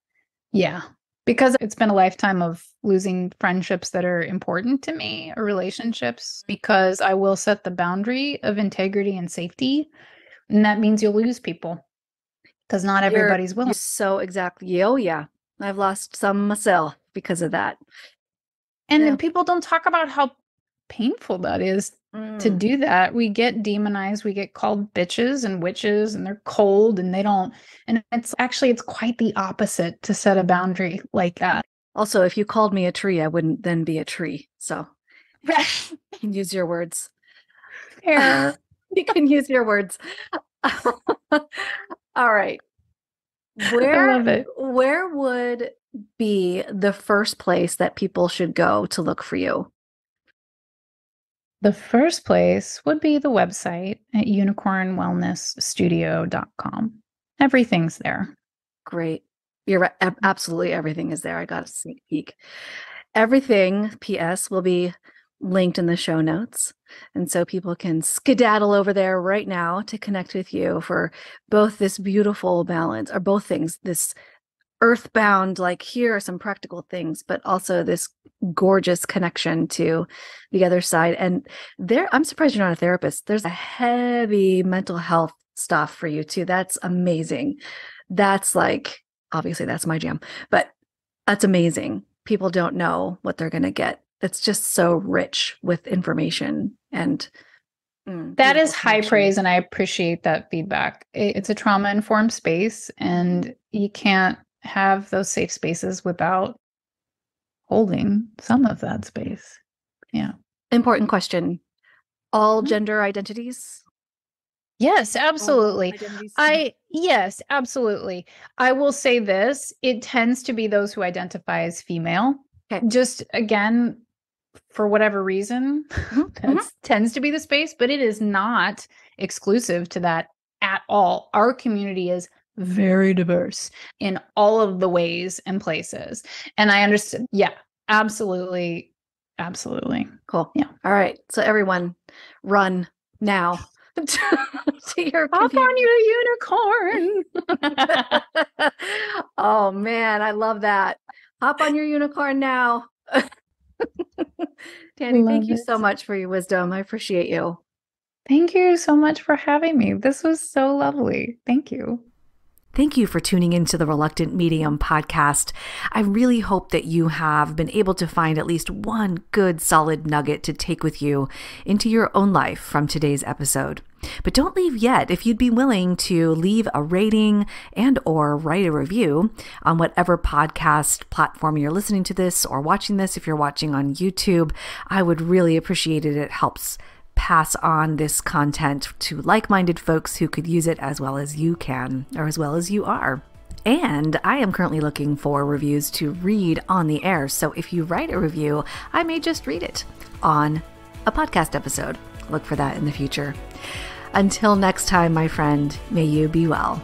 Because it's been a lifetime of losing friendships that are important to me or relationships, because I will set the boundary of integrity and safety. And that means you'll lose people because not everybody's willing. You're so exactly. Oh, yeah. I've lost some myself because of that. And Yeah. then people don't talk about how painful that is to do that. We get demonized, we get called bitches and witches, and they're cold and they don't. And it's quite the opposite to set a boundary like that. Also, if you called me a tree, I wouldn't then be a tree. So you can use your words. Fair. You can use your words. All right. I love it. Where would be the first place that people should go to look for you? The first place would be the website at unicornwellnessstudio.com. Everything's there. Great. You're right. Absolutely everything is there. I got a sneak peek. Everything, P.S., will be linked in the show notes. And so people can skedaddle over there right now to connect with you for both this beautiful balance, or both things, this earthbound, like here are some practical things, but also this gorgeous connection to the other side. And I'm surprised you're not a therapist. There's a heavy mental health stuff for you too. That's amazing. That's like, obviously that's my jam, but that's amazing. People don't know what they're going to get. It's just so rich with information, and that is high praise, and I appreciate that feedback. It's a trauma-informed space, and you can't have those safe spaces without holding some of that space. Yeah. Important question. All gender identities? Yes, absolutely. Yes, absolutely. I will say this, it tends to be those who identify as female. Okay. Just again, for whatever reason, that tends to be the space, but it is not exclusive to that at all. Our community is very diverse in all of the ways and places. And I understand. Yeah, absolutely. Absolutely. Cool. Yeah. All right. So everyone run now. Hop on your unicorn. Oh man, I love that. Hop on your unicorn now. Tandy, thank you so much for your wisdom. I appreciate you. Thank you so much for having me. This was so lovely. Thank you. Thank you for tuning into the Reluctant Medium podcast. I really hope that you have been able to find at least one good solid nugget to take with you into your own life from today's episode. But don't leave yet. If you'd be willing to leave a rating and or write a review on whatever podcast platform you're listening to this or watching this, if you're watching on YouTube, I would really appreciate it. It helps pass on this content to like-minded folks who could use it as well as you can, or as well as you are. And I am currently looking for reviews to read on the air. So if you write a review, I may just read it on a podcast episode. Look for that in the future. Until next time, my friend, may you be well.